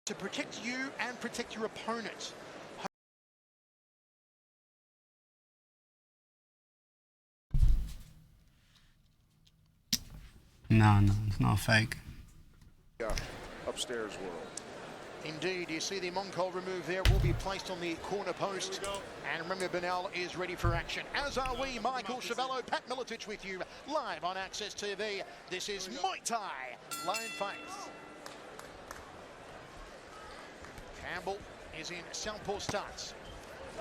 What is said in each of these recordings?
to protect you and protect your opponent. No, it's not fake. Yeah, upstairs world. Indeed, you see the Moncol remove there will be placed on the corner post. And remember, Benal is ready for action. As are we, Michael Chavello, Pat Miletich with you, live on Access TV. This is Muay Thai Lone Face. Campbell is in southpaw stance,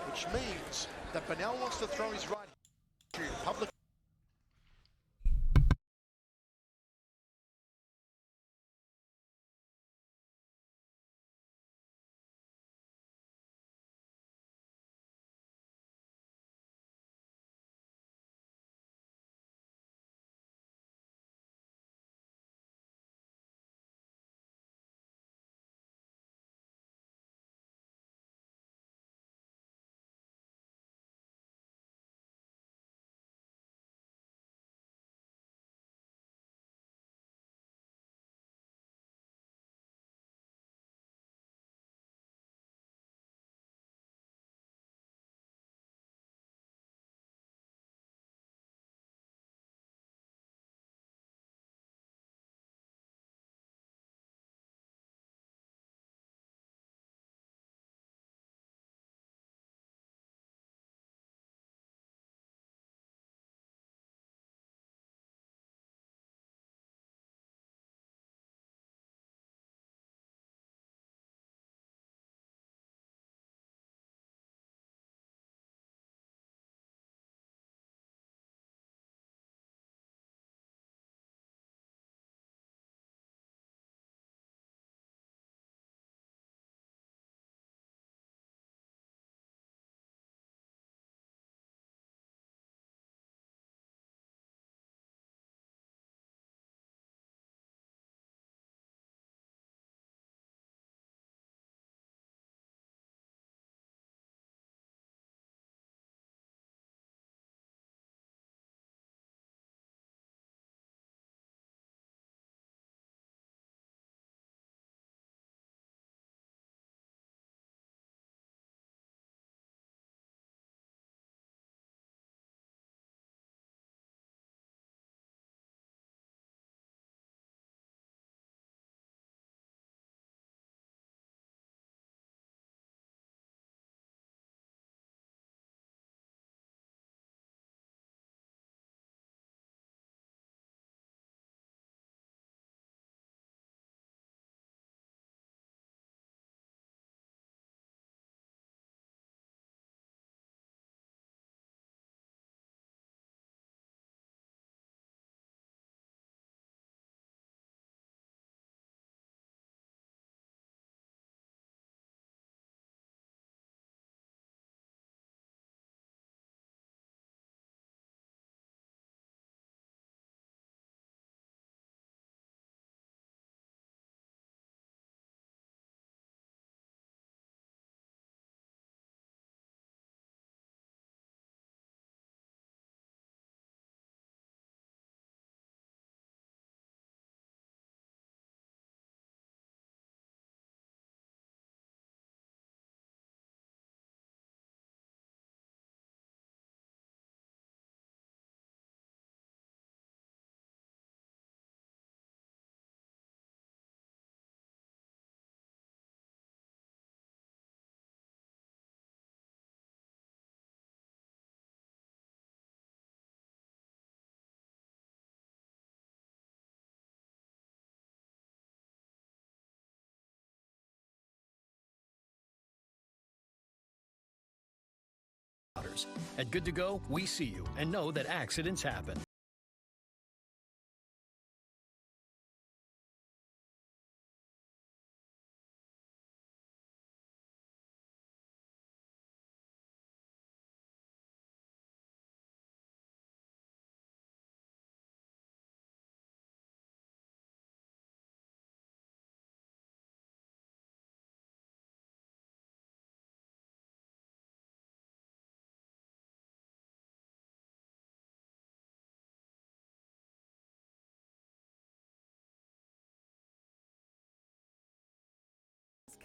which means that Benal wants to throw his right to public. At Good to Go, we see you and know that accidents happen.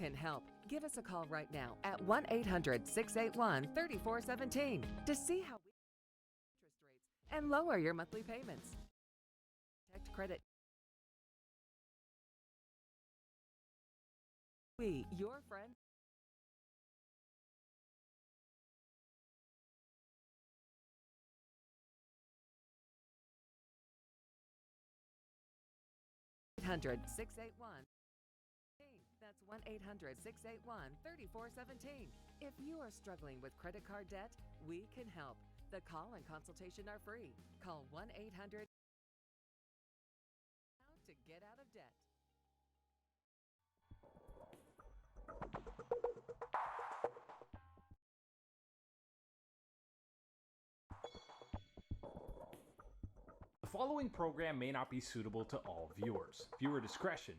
can help. Give us a call right now at 1-800-681-3417 to see how we interest rates and lower your monthly payments. Protect credit. We, your friend. $1-800-681. That's 1-800-681-3417. If you are struggling with credit card debt, we can help. The call and consultation are free. Call 1-800 to get out of debt. The following program may not be suitable to all viewers. Viewer discretion.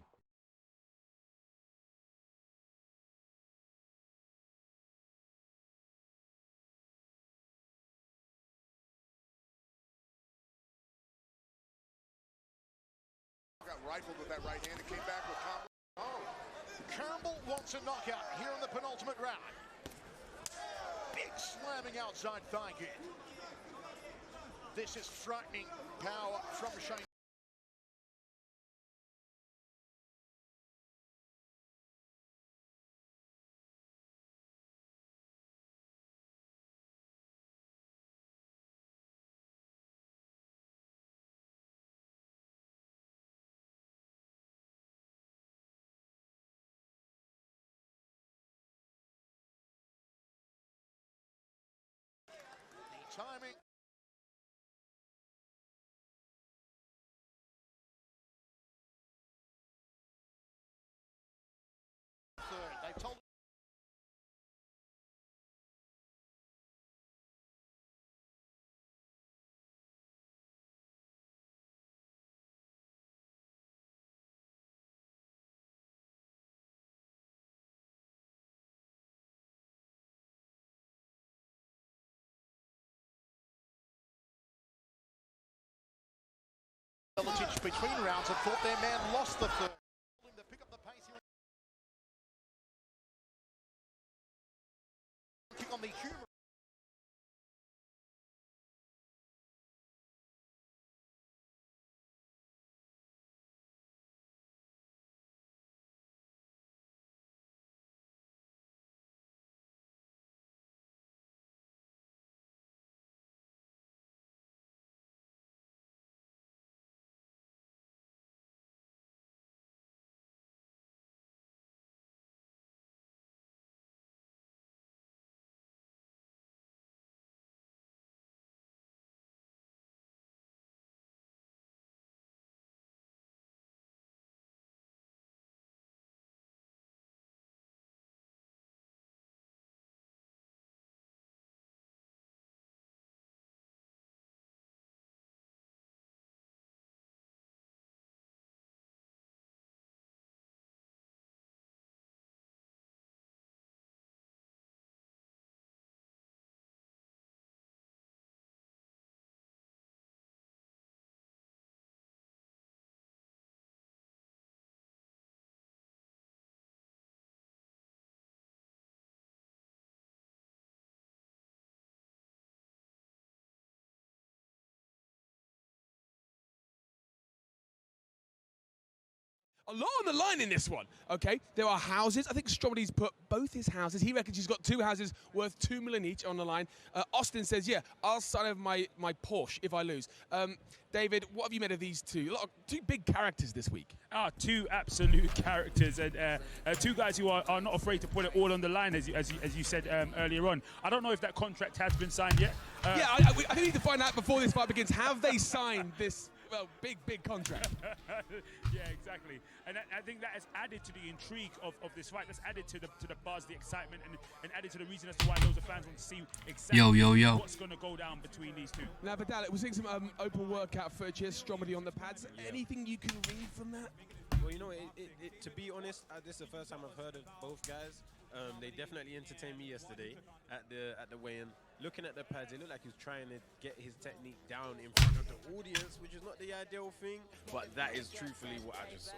Got rifled with that right hand and came back with combo. Oh, Campbell wants a knockout here in the penultimate round. Big slamming outside thigh kick. This is frightening power from Shane. The timing. Third, they've told Milicic between rounds and thought their man lost the third. To pick up the pace here. Kick on the humor. A lot on the line in this one, okay? There are houses. I think Stromedy's put both his houses. He reckons he's got two houses worth $2 million each on the line. Austin says, yeah, I'll sign over my Porsche if I lose. David, what have you made of these two? Two big characters this week. Two absolute characters, and two guys who are not afraid to put it all on the line, as you said earlier on. I don't know if that contract has been signed yet. Yeah, I think we need to find out before this fight begins. Have they signed this? Well, big contract. Yeah, exactly. And I think that has added to the intrigue of this fight. That's added to the buzz, the excitement, and added to the reason as to why loads of fans want to see exactly what's going to go down between these two. Now, Vidal, we're seeing some open workout footage here, Stromedy on the pads. Yeah. Anything you can read from that? Well, you know, to be honest, this is the first time I've heard of both guys. They definitely entertained me yesterday at the weigh-in. Looking at the pads, it looked like he was trying to get his technique down in front of the audience, which is not the ideal thing, but that is truthfully what I just saw.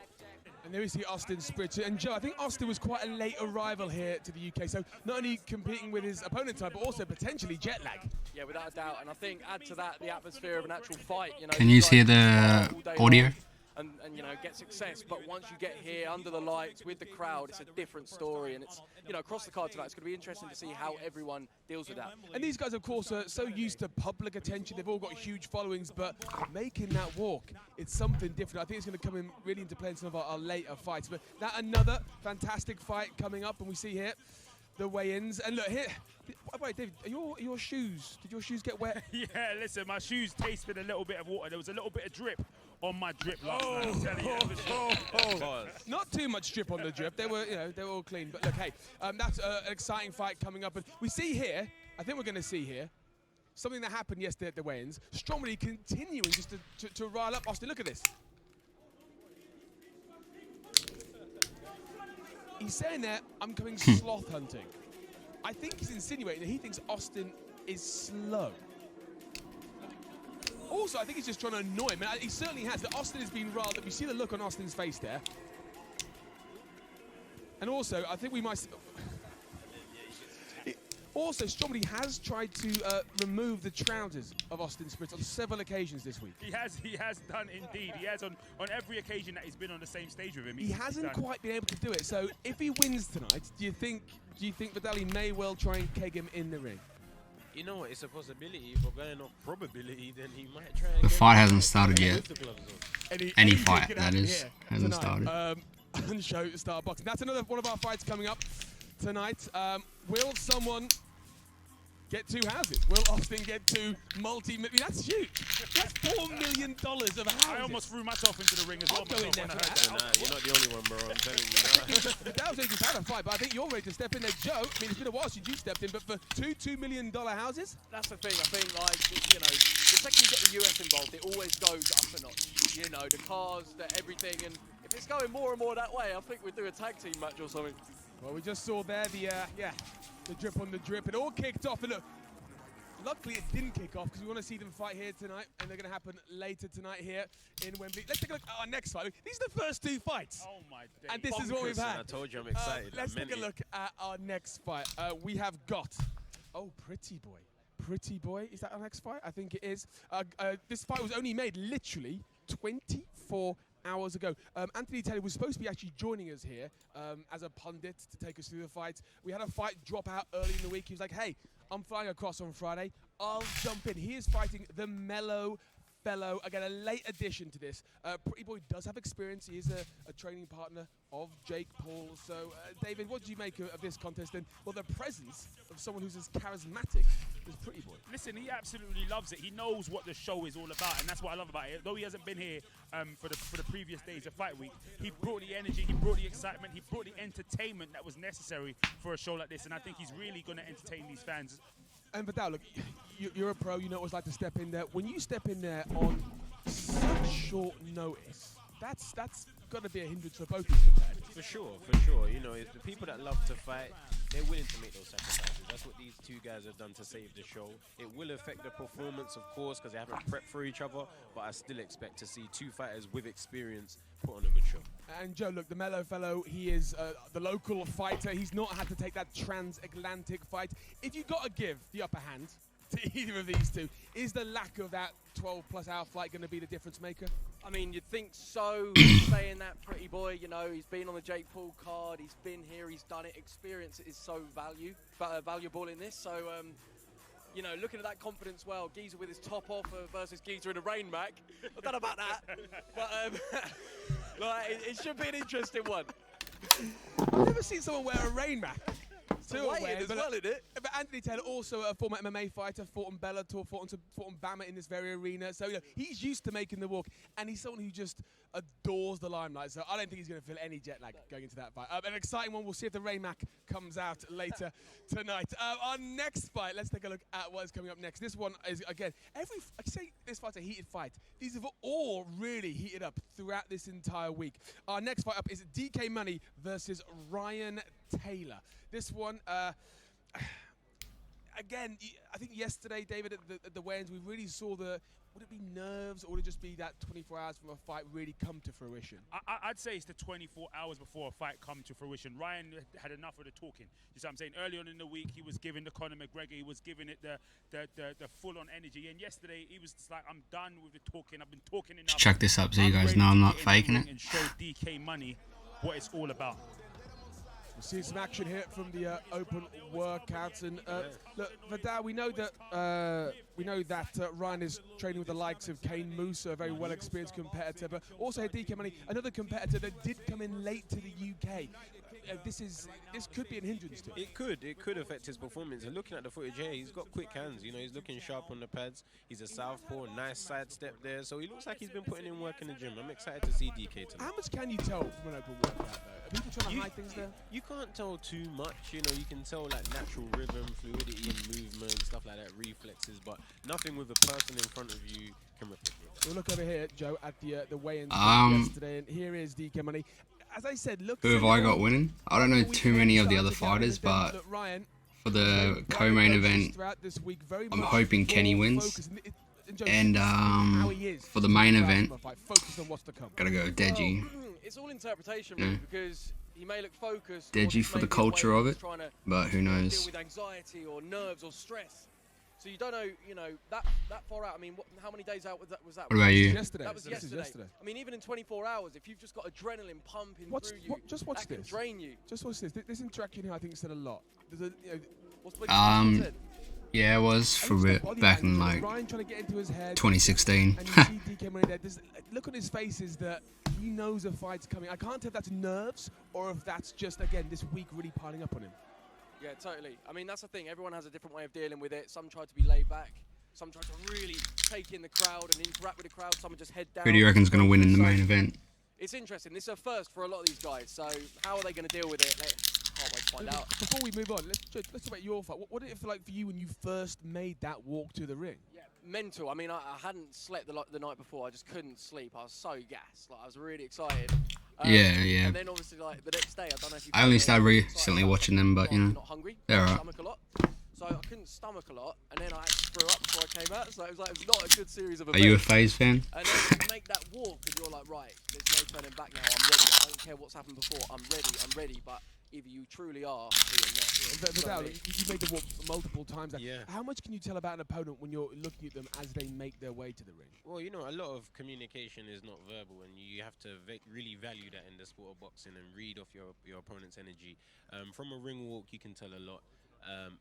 And there we see Austin Spritzer. And Joe, I think Austin was quite a late arrival here to the UK, so not only competing with his opponent time, but also potentially jet lag. Yeah, without a doubt. And I think add to that the atmosphere of an actual fight. You know, Can you see the audio? And you know, get success, but once you get here under the lights with the crowd, it's a different story. And it's, you know, across the card tonight, it's going to be interesting to see how everyone deals with that. And these guys, of course, are so used to public attention. They've all got huge followings, but making that walk, it's something different. I think it's going to come in really into play in some of our later fights. But that another fantastic fight coming up, and we see here the weigh-ins. And look here, wait, David, are your shoes, did your shoes get wet? Yeah, listen, my shoes tasted a little bit of water. There was a little bit of drip on my drip last night. I'm telling you. Not too much drip on the drip. They were, you know, they were all clean. But look, hey, that's an exciting fight coming up. And we see here, I think we're going to see here, something that happened yesterday at the weigh-ins. Stromedy continuing just to rile up Austin. Look at this. He's saying there, I'm coming sloth hunting. I think he's insinuating that he thinks Austin is slow. Also, I think he's just trying to annoy him. And he certainly has. That Austin has been riled up. You see the look on Austin's face there. And also, I think we might... Also, Stromedy has tried to remove the trousers of Austin Spritz on several occasions this week. He has done indeed. He has on every occasion that he's been on the same stage with him. He hasn't quite been able to do it. So if he wins tonight, do you think Vidali may well try and keg him in the ring? You know what, it's a possibility. If we're going off probability, then he might try. The fight hasn't started yet. Any fight, that is, hasn't started. On SHOWSTAR Boxing. That's another one of our fights coming up tonight. Will someone get 2 houses? Will Austin get 2 multi-million? That's huge. That's $4 million of houses. I almost threw myself into the ring as well. I'll go in there for that. You're not the only one, bro. I'm telling you. That was just had a fight, but I think you're ready to step in there, Joe. I mean, it's been a while since you stepped in, but for two $2 million houses? That's the thing. I think, like, you know, the second you get the US involved, it always goes up a notch. You know, the cars, the everything, and if it's going more and more that way, I think we'd do a tag team match or something. Well, we just saw there the drip on the drip. It all kicked off, and look, luckily it didn't kick off because we want to see them fight here tonight, and they're going to happen later tonight here in Wembley. Let's take a look at our next fight. These are the first 2 fights. Oh my days. And this is what we've had. I told you I'm excited. Let's take a look at our next fight. We have got, Pretty Boy. Pretty Boy, is that our next fight? I think it is. This fight was only made literally 24 hours ago. Anthony Taylor was supposed to be actually joining us here as a pundit to take us through the fight. We had a fight drop out early in the week. He was like, hey, I'm flying across on Friday. I'll jump in. He is fighting the Mellow Fellow. Again, a late addition to this. Pretty Boy does have experience. He is a training partner of Jake Paul. So, David, what do you make of this contest? And, well, the presence of someone who's as charismatic as Pretty Boy. Listen, he absolutely loves it. He knows what the show is all about, and that's what I love about it. Though he hasn't been here for the previous days of Fight Week, he brought the energy, he brought the excitement, he brought the entertainment that was necessary for a show like this, and I think he's really going to entertain these fans. And Vidal, look, you're a pro, you know what it's like to step in there. When you step in there on such short notice, that's got to be a hindrance for both these competitors. For sure. You know, the people that love to fight, they're willing to make those sacrifices. That's what these 2 guys have done to save the show. It will affect the performance, of course, because they haven't prepped for each other, but I still expect to see 2 fighters with experience put on a good show. And Joe, look, the Mellow Fellow, he is the local fighter. He's not had to take that transatlantic fight. If you've got to give the upper hand to either of these 2, is the lack of that 12+ hour flight going to be the difference maker? I mean, you'd think so, saying that Pretty Boy, you know, he's been on the Jake Paul card, he's been here, he's done it. Experience is so valuable in this. So, you know, looking at that confidence, well, Geezer with his top off versus Geezer in a rain mac. I don't know about that, but like, it should be an interesting one. I've never seen someone wear a rain mac. It's a as well, isn't it? But Anthony Taylor, also a former MMA fighter, fought on Bellator, fought on Bama in this very arena. So, you know, he's used to making the walk, and he's someone who just adores the limelight. So I don't think he's going to feel any jet lag going into that fight. An exciting one. We'll see if the Raymac comes out later tonight. Our next fight, let's take a look at what is coming up next. This one is, again, I say this fight's a heated fight. These have all really heated up throughout this entire week. Our next fight up is DK Money versus Ryan Taylor. This one, again, I think yesterday, David, at the weigh-ins, we really saw would it be nerves, or would it just be that 24 hours from a fight really come to fruition? I'd say it's the 24 hours before a fight come to fruition. Ryan had enough of the talking. You see what I'm saying? Early on in the week, he was giving the Conor McGregor, he was giving it the full-on energy. And yesterday, he was just like, I'm done with the talking. I've been talking enough. Just chuck this up so you guys know I'm not faking it. And show DK Money what it's all about. We're seeing some action here from the open workouts, and look, Vidal, we know that Ryan is training with the likes of Kane Musa, a very well-experienced competitor, but also had DK Money, another competitor that did come in late to the UK. This could be an hindrance to him. It could affect his performance. And looking at the footage here, he's got quick hands. You know, he's looking sharp on the pads. He's a southpaw, nice sidestep there. So he looks like he's been putting in work in the gym. I'm excited to see DK tonight. How much can you tell from an open workout, though? Are people trying to hide things there? You can't tell too much. You know, you can tell like natural rhythm, fluidity in movement, stuff like that, reflexes, but nothing with a person in front of you can replicate that. We'll look over here, Joe, at the weigh-in yesterday, and here is DK Money. As I said, look. Who have I got winning? I don't know too many of the other fighters, but for the co-main event, I'm hoping Kenny wins. And for the main event, gotta go Deji. It's all interpretation, really, because he may look focused. Deji for the culture of it, but who knows? Deal with anxiety or nerves or stress. So you don't know, that far out. I mean, how many days out was that? What about you? Yesterday. That was yesterday. I mean, even in 24 hours, if you've just got adrenaline pumping through you, just watch that this. can drain you. Just watch this. This interaction here, I think, said a lot. There's yeah, it was for a bit back in like 2016. And you see DK Money there. There's look on his face is that he knows a fight's coming. I can't tell if that's nerves or if that's just, again, this week really piling up on him. Yeah, totally. I mean, that's the thing. Everyone has a different way of dealing with it. Some try to be laid back. Some try to really take in the crowd and interact with the crowd. Some just head down. Who do you reckon's going to win in the main event? It's interesting. This is a first for a lot of these guys. So how are they going to deal with it? Can't wait to find out. Before we move on, let's talk about your fight. What did it feel like for you when you first made that walk to the ring? Yeah, mental. I mean, I hadn't slept the night before. I just couldn't sleep. I was so gassed. Like, I was really excited. Yeah. And then obviously, like the next day, I don't know if you. I only started recently watching them, but you know, not hungry. they're alright. Stomach a lot. So I couldn't stomach a lot, and then I actually threw up before I came out. So it was not a good series of events. Are you a FaZe fan? And then you make that walk, and you're like, right, there's no turning back now. I'm ready. I don't care what's happened before. I'm ready. But either you truly are, or you're not. Vidal, you made the walk multiple times. Yeah. How much can you tell about an opponent when you're looking at them as they make their way to the ring? Well, you know, a lot of communication is not verbal, and you have to really value that in the sport of boxing and read off your opponent's energy. From a ring walk, you can tell a lot.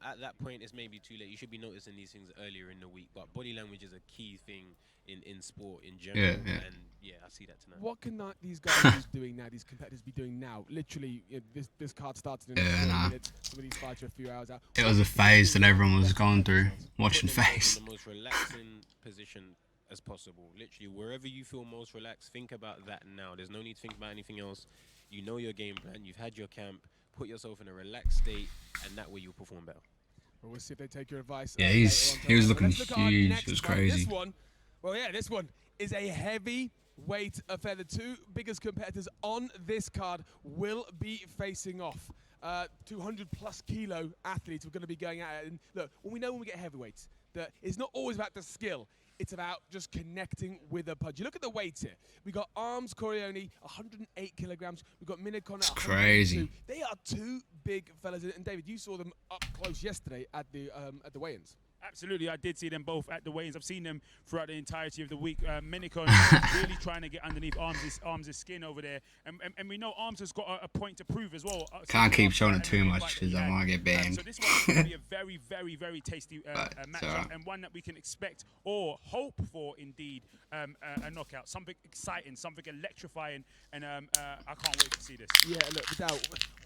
At that point, it's maybe too late. You should be noticing these things earlier in the week, but body language is a key thing in sport in general. Yeah. And yeah, I see that tonight. What can these guys doing now, these competitors be doing now? Literally, this card starts in 20 minutes. Some of these fights are a few hours out. It was a phase that everyone was going through, watching FaZe. In the most relaxing position as possible. Literally, wherever you feel most relaxed, think about that now. There's no need to think about anything else. You know your game plan. You've had your camp. Put yourself in a relaxed state, and that way you'll perform better. Well, we'll see if they take your advice. Yeah, he was looking huge. It was crazy. This one is a heavy weight affair. The two biggest competitors on this card will be facing off. 200+ kilo athletes are going to be going at it. And look, when we get heavyweights, that it's not always about the skill. It's about just connecting with a punch. You look at the weights here. We got Arms Corione, 108 kilograms. We've got Minnicon at 102. Crazy. They are two big fellas. And David, you saw them up close yesterday at the weigh-ins. Absolutely, I did see them both at the weigh-ins. I've seen them throughout the entirety of the week. Minnicon really trying to get underneath Arms' skin over there. And we know Arms has got a point to prove as well. Can't keep showing it too much because I might get banned. So this one is going to be a very, very, very tasty matchup, and one that we can expect or hope for, indeed, a knockout. Something exciting, something electrifying, and I can't wait to see this. Yeah, look, Vidal,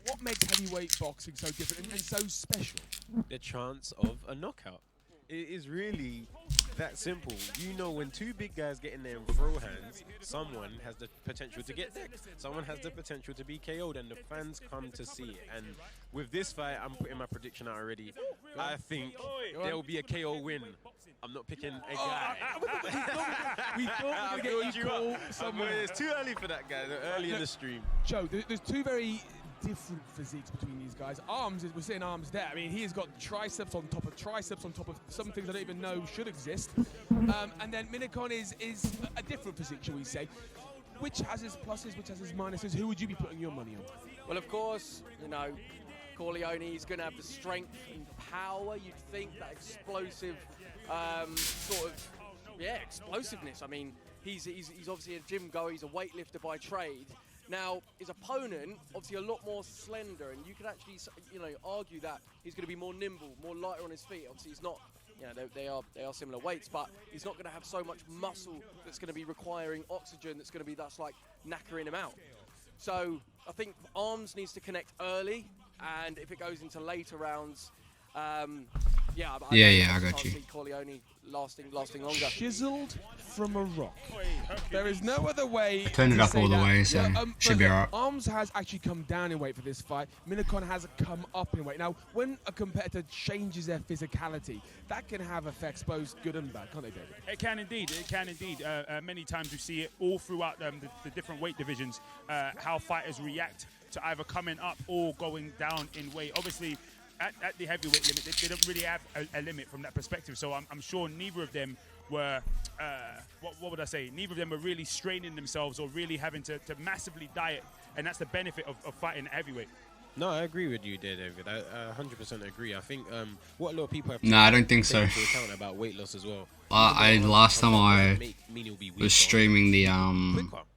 what makes heavyweight boxing so different and so special? The chance of a knockout. It is really that simple. You know, when two big guys get in there and throw hands, someone has the potential to get decked. Someone has the potential to be KO'd, and the fans come to see it. And with this fight, I'm putting my prediction out already. I think there will be a KO win. I'm not picking a guy. We thought we were going to get equal somewhere. It's too early for that guy. Early in the stream. Joe, there's two very different physiques between these guys. Arms, we're seeing arms there. I mean, he has got triceps on top of triceps on top of some things I don't even know should exist. And then Minikon is a different physique, shall we say. Which has his pluses, which has his minuses? Who would you be putting your money on? Well, of course, you know, Corleone is going to have the strength and power. You'd think that explosive explosiveness. I mean, he's obviously a gym goer. He's a weightlifter by trade. Now, his opponent, obviously a lot more slender, and you could actually, you know, argue that he's going to be more nimble, more lighter on his feet. Obviously, he's not, you know, they are similar weights, but he's not going to have so much muscle that's going to be requiring oxygen that's going to be thus like knackering him out. So I think Arms needs to connect early, and if it goes into later rounds, I got you. See Corleone lasting longer. Chiseled from a rock. There is no other way. Turned it up all the way, so should be alright. Arms has actually come down in weight for this fight. Minikon has come up in weight. Now, when a competitor changes their physicality, that can have effects both good and bad, can't they, David? It can indeed. It can indeed. Many times we see it all throughout the different weight divisions, how fighters react to either coming up or going down in weight. Obviously, at the heavyweight limit, they don't really have a limit from that perspective. So I'm sure neither of them were, what would I say? Neither of them were really straining themselves or really having to massively diet. And that's the benefit of fighting at heavyweight. No, I agree with you there, David. I 100% agree. I think what a lot of people have I don't think so. account about weight loss as well. Last time I was streaming the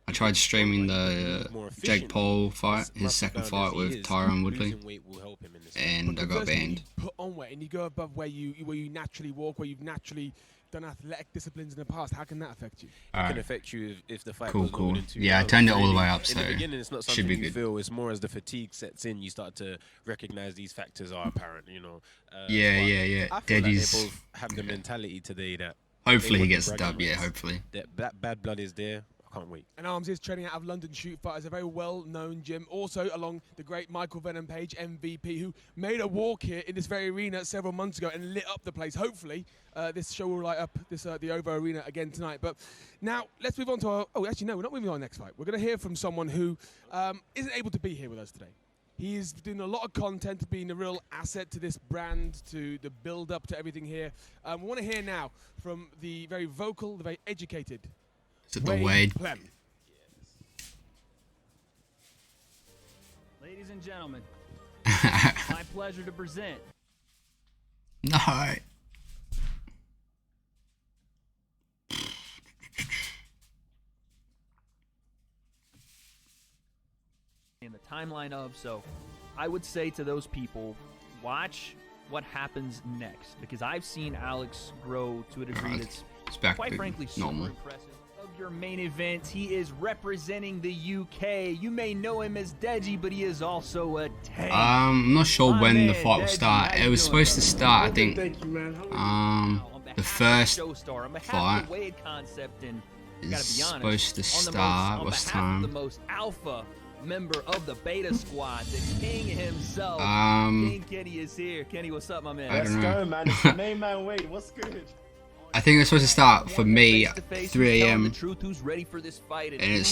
I tried streaming the Jake Paul fight, his second fight with Tyron Woodley, and I got banned. Put on weight and you go above where you naturally walk, where you've naturally done athletic disciplines in the past. How can that affect you? It can affect you if the fight Cool. goes more than 2 Yeah, I turned it all the way up, so in the beginning, it's not should something be you good. feel. It's more as the fatigue sets in, you start to recognize these factors are apparent. You know. Yeah. I feel like Deji's. they both have the mentality today that Hopefully they he want gets the bragging dub. Yeah, rights. hopefully. That bad blood is there. I can't wait. And Arms is training out of London Shoot Fighters, a very well-known gym. Also along the great Michael Venom Page, MVP, who made a walk here in this very arena several months ago and lit up the place. Hopefully, this show will light up the OVO Arena again tonight. But now, let's move on to our... Oh, actually, no, we're not moving on to our next fight. We're going to hear from someone who isn't able to be here with us today. He is doing a lot of content, being a real asset to this brand, to the build-up to everything here. We want to hear now from the very vocal, the very educated... Is it the Wade? Clem. Ladies and gentlemen, my pleasure to present. No. In the timeline of, so I would say to those people, watch what happens next, because I've seen Alex grow to a degree that's quite frankly super impressive. Of your main event, he is representing the UK. You may know him as Deji, but he is also a tank. I'm not sure when the fight will start. It was supposed to start, I think, the first fight is supposed to start. What's the time? The most alpha member of the beta squad, the king himself. King Kenny is here. Kenny, what's up, my man? I don't know. Let's go, man. It's the main man. Wait, what's good? I think it's supposed to start for me at 3 a.m. and it's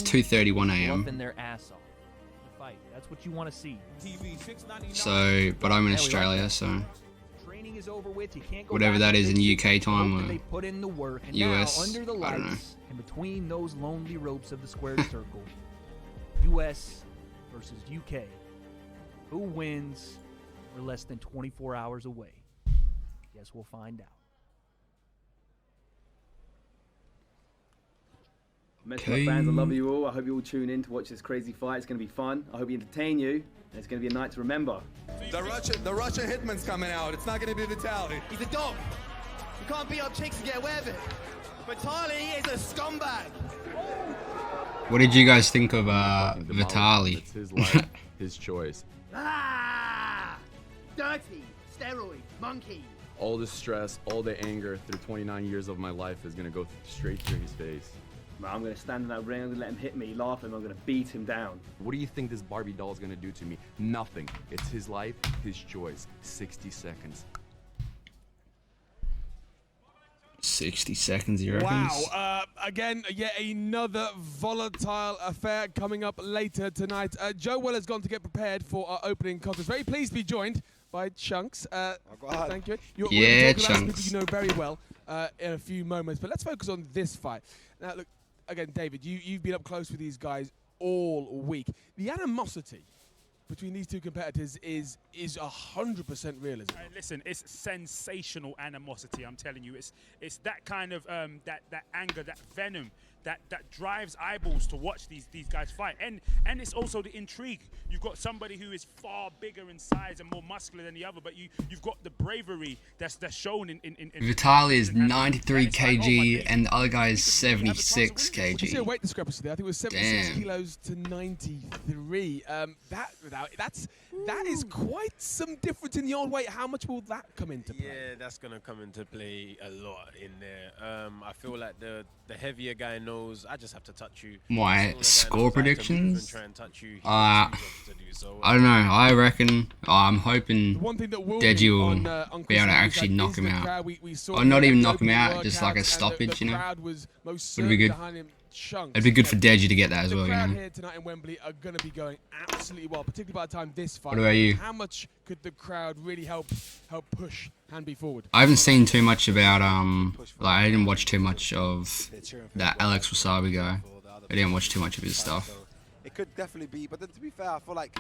2:31 a.m. their ass off. The fight. That's what you want to see. So, but I'm in Australia, so Training is over with. You can't go whatever that is in UK time they put in the work, and US, now, under the I don't know. lights and between those lonely ropes of the squared circle, US versus UK. Who wins? We're less than 24 hours away. Guess we'll find out. My fans, I love you all. I hope you all tune in to watch this crazy fight. It's going to be fun. I hope you entertain you, and it's going to be a night to remember. The Russian hitman's coming out. It's not going to be Vitaly. He's a dog. You can't beat up chicks and get away with it. Vitaly is a scumbag. What did you guys think of Vitaly? It's his life, his choice. Ah! Dirty, steroid, monkey. All the stress, all the anger through 29 years of my life is gonna go straight through his face. I'm gonna stand in that ring, I'm gonna let him hit me, laugh at him, I'm gonna beat him down. What do you think this Barbie doll is gonna do to me? Nothing. It's his life, his choice. 60 seconds. 60 seconds, you reckon? Wow. Again, yet another volatile affair coming up later tonight. Joe Weller's gone to get prepared for our opening contest. Very pleased to be joined by Chunks. Thank you. Yeah, Chunks. People you know very well in a few moments. But let's focus on this fight. Now, look, again, David, you've been up close with these guys all week. The animosity between these two competitors is 100% real, isn't it? Listen, it's sensational animosity. I'm telling you, it's that kind of that anger, that venom that drives eyeballs to watch these guys fight, and it's also the intrigue. You've got somebody who is far bigger in size and more muscular than the other, but you've got the bravery that's shown in Vitali is 93 kg and the other guy is 76 kg. You see a weight discrepancy there. I think it was 76 kilos to 93. That is quite some difference in the old weight. How much will that come into play? Yeah, that's gonna come into play a lot in there. I feel like the heavier guy knows I just have to touch you. My score predictions? I don't know. I reckon. I'm hoping Deji will be able to actually knock him out. Or not even knock him out, just like a stoppage, you know? Would be good. It'd be good for Deji to get that as well, you know? The crowd here tonight in Wembley are going to be going absolutely well, particularly by the time this fight. What about you? How much could the crowd really help push Hanby forward? I haven't seen too much about like I didn't watch too much of that Alex Wassabi guy. I didn't watch too much of his stuff. It could definitely be, but then to be fair, I feel like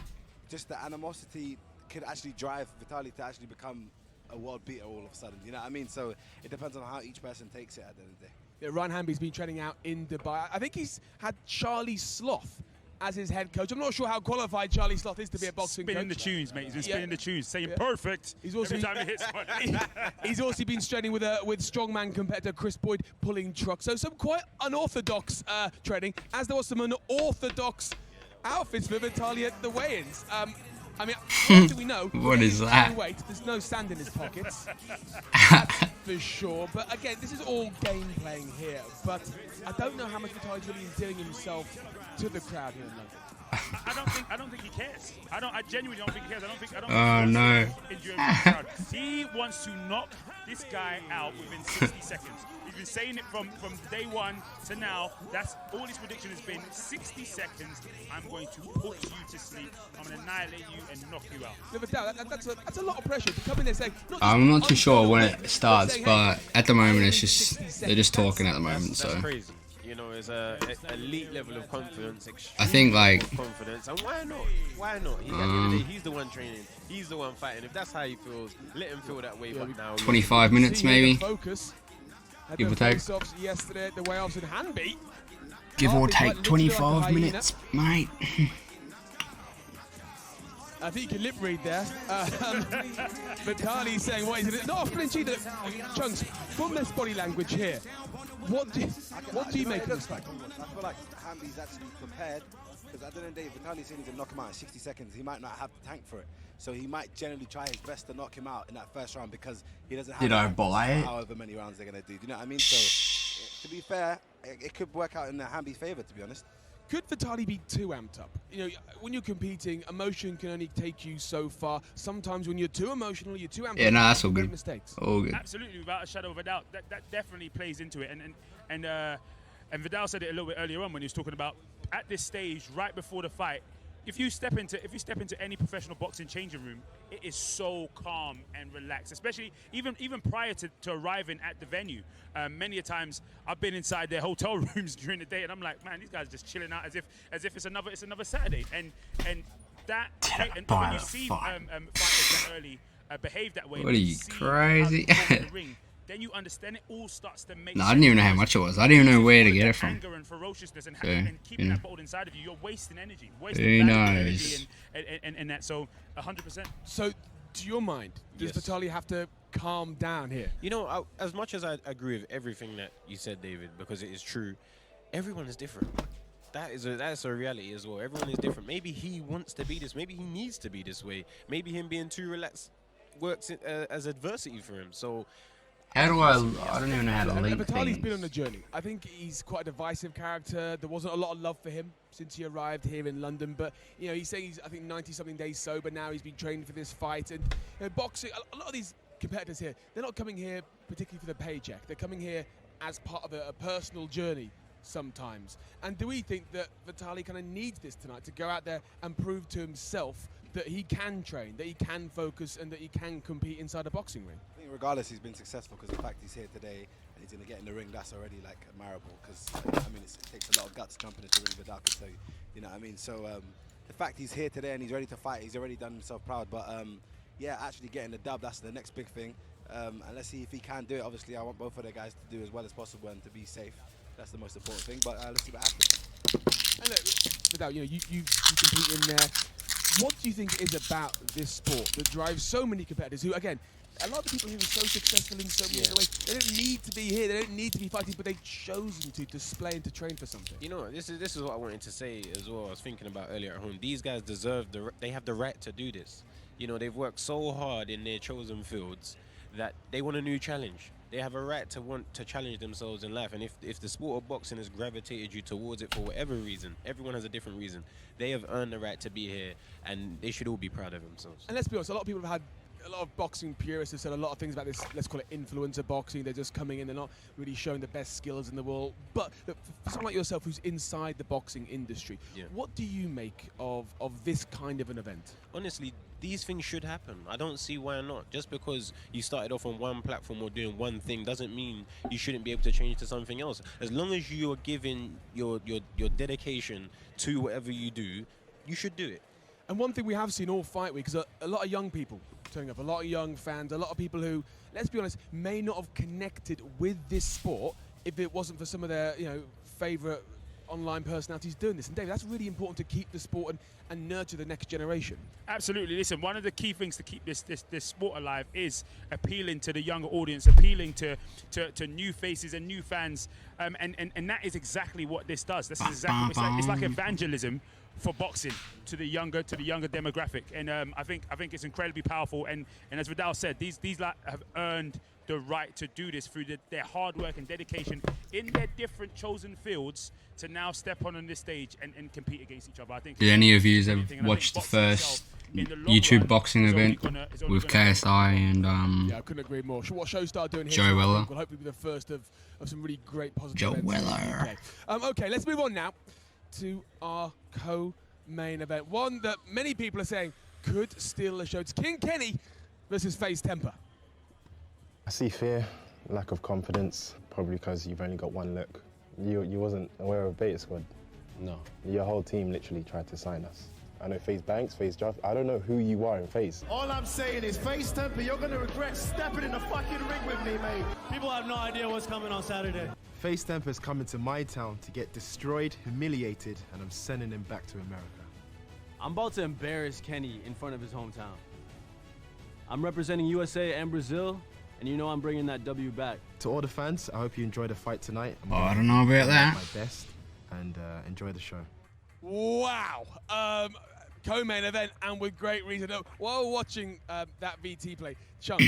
just the animosity could actually drive Vitali to actually become a world beater all of a sudden. You know what I mean? So it depends on how each person takes it at the end of the day. Yeah, Ryan Hanby's been training out in Dubai. I think he's had Charlie Sloth as his head coach. I'm not sure how qualified Charlie Sloth is to be a boxing coach. Spinning the tunes, mate. He's been spinning the tunes, saying perfect he's also every time he hits one. He's also been training with strongman competitor Chris Boyd pulling trucks. So some quite unorthodox training, as there was some unorthodox outfits for Vitali at the weigh-ins. I mean, what do we know? What is that? Wait, there's no sand in his pockets. That's for sure. But again, this is all game playing here. But I don't know how much Vitali's really endearing himself to the crowd here in London. I don't think he cares. I genuinely don't think he cares. I don't think no. the crowd. He wants to knock this guy out within 60 seconds. He's been saying it from day one to now. That's all his prediction has been. 60 seconds. I'm going to put you to sleep. I'm going to annihilate you and knock you out. No, but that's a lot of pressure to come in there saying. I'm not too sure when it starts, but at the moment it's just they're just talking at the moment. That's So crazy. You know, it's a elite level of confidence. I think like confidence, and why not? Why not? At the end of the day, he's the one training. He's the one fighting. If that's how he feels, let him feel that way. But now 25 minutes maybe. Focus. Give or take. Yesterday at the weigh-offs in Hanby. Give or take 25 minutes, mate. I think you can lip read there. Vitali saying, what is it? Not flinching. Chunks, from this body language here, what do you make of this fight? I feel like Hanby's actually prepared, because at the end of the day, Vitali's saying he's going to knock him out in 60 seconds. He might not have the tank for it. So he might generally try his best to knock him out in that first round because he doesn't have however many rounds they're going to do. Do you know what I mean? So to be fair, it could work out in Hanby's favor, to be honest. Could Vitali be too amped up? You know, when you're competing, emotion can only take you so far. Sometimes when you're too emotional, you're too amped up. Yeah, no, that's all good. Mistakes. All good. Absolutely, without a shadow of a doubt. That definitely plays into it. And Vidal said it a little bit earlier on when he was talking about at this stage, right before the fight. If you step into any professional boxing changing room, it is so calm and relaxed. Especially even prior to arriving at the venue. Many a times I've been inside their hotel rooms during the day, and I'm like, man, these guys are just chilling out as if it's another Saturday. And when you see fighters that early behave that way, what are you, crazy? Then you understand it all starts to make No, I didn't even know how much it was. I didn't even know where to get it from. Anger and ferociousness and keeping that bottled inside of you, you're wasting energy. Who knows? And that, so 100%. So, to your mind, does Vitali have to calm down here? You know, as much as I agree with everything that you said, David, because it is true, everyone is different. that's a reality as well. Everyone is different. Maybe he wants to be this. Maybe he needs to be this way. Maybe him being too relaxed works as adversity for him. So how do I don't even know how to link Vitali's things. been on a journey. I think he's quite a divisive character. There wasn't a lot of love for him since he arrived here in London. But, you know, he's saying he's, I think, 90-something days sober now. He's been training for this fight. And, you know, boxing, a lot of these competitors here, they're not coming here particularly for the paycheck. They're coming here as part of a personal journey sometimes. And do we think that Vitali kind of needs this tonight to go out there and prove to himself that he can train, that he can focus, and that he can compete inside a boxing ring? I think regardless, he's been successful because the fact he's here today and he's going to get in the ring, that's already like admirable. Because I mean, it takes a lot of guts jumping into the ring. Vidal could tell you, you know what I mean. So the fact he's here today and he's ready to fight, he's already done himself proud. But yeah, actually getting the dub, that's the next big thing. And let's see if he can do it. Obviously, I want both of the guys to do as well as possible and to be safe. That's the most important thing. But let's see what happens. And look, Vidal, you know, you compete in there. What do you think it is about this sport that drives so many competitors who, again, a lot of the people here are so successful in so many other ways. They don't need to be here. They don't need to be fighting, but they've chosen to display and to train for something. You know, this is what I wanted to say as well. I was thinking about earlier at home. These guys deserve they have the right to do this. You know, they've worked so hard in their chosen fields that they want a new challenge. They have a right to want to challenge themselves in life. And if the sport of boxing has gravitated you towards it for whatever reason, everyone has a different reason, they have earned the right to be here, and they should all be proud of themselves. And let's be honest, a lot of people have had, a lot of boxing purists have said a lot of things about this, let's call it influencer boxing. They're just coming in, they're not really showing the best skills in the world. But look, for someone like yourself who's inside the boxing industry, what do you make of this kind of an event? Honestly, these things should happen. I don't see why not. Just because you started off on one platform or doing one thing doesn't mean you shouldn't be able to change to something else. As long as you are giving your dedication to whatever you do, you should do it. And one thing we have seen all fight week is a lot of young people turning up, a lot of young fans, a lot of people who, let's be honest, may not have connected with this sport if it wasn't for some of their, you know, favourite online personalities doing this. And Dave, that's really important to keep the sport and nurture the next generation. Absolutely. Listen, one of the key things to keep this sport alive is appealing to the younger audience, appealing to new faces and new fans, and that is exactly what this does. This is exactly it's like evangelism for boxing to the younger demographic, and I think it's incredibly powerful. And as Vidal said, these have earned the right to do this through their hard work and dedication in their different chosen fields to now step on this stage and compete against each other. I think. Did any of you ever watch the first YouTube boxing event with KSI and yeah, I couldn't agree more. What SHOWSTAR doing here Joe Weller will hopefully be the first of some really great positive Joe events Weller. Okay, let's move on now to our co-main event. One that many people are saying could steal the show. It's King Kenny versus FaZe Temper. I see fear, lack of confidence, probably because you've only got one look. You wasn't aware of Beta Squad? No. Your whole team literally tried to sign us. I know FaZe Banks, FaZe Draft. I don't know who you are in FaZe. All I'm saying is, FaZe Temper, you're going to regret stepping in the fucking ring with me, mate. People have no idea what's coming on Saturday. FaZe Temper's coming to my town to get destroyed, humiliated, and I'm sending him back to America. I'm about to embarrass Kenny in front of his hometown. I'm representing USA and Brazil, and you know I'm bringing that W back. To all the fans, I hope you enjoy the fight tonight. Oh, I don't know about that. My best, and enjoy the show. Wow. Co-main event, and with great reason. While watching that VT play, Chunk,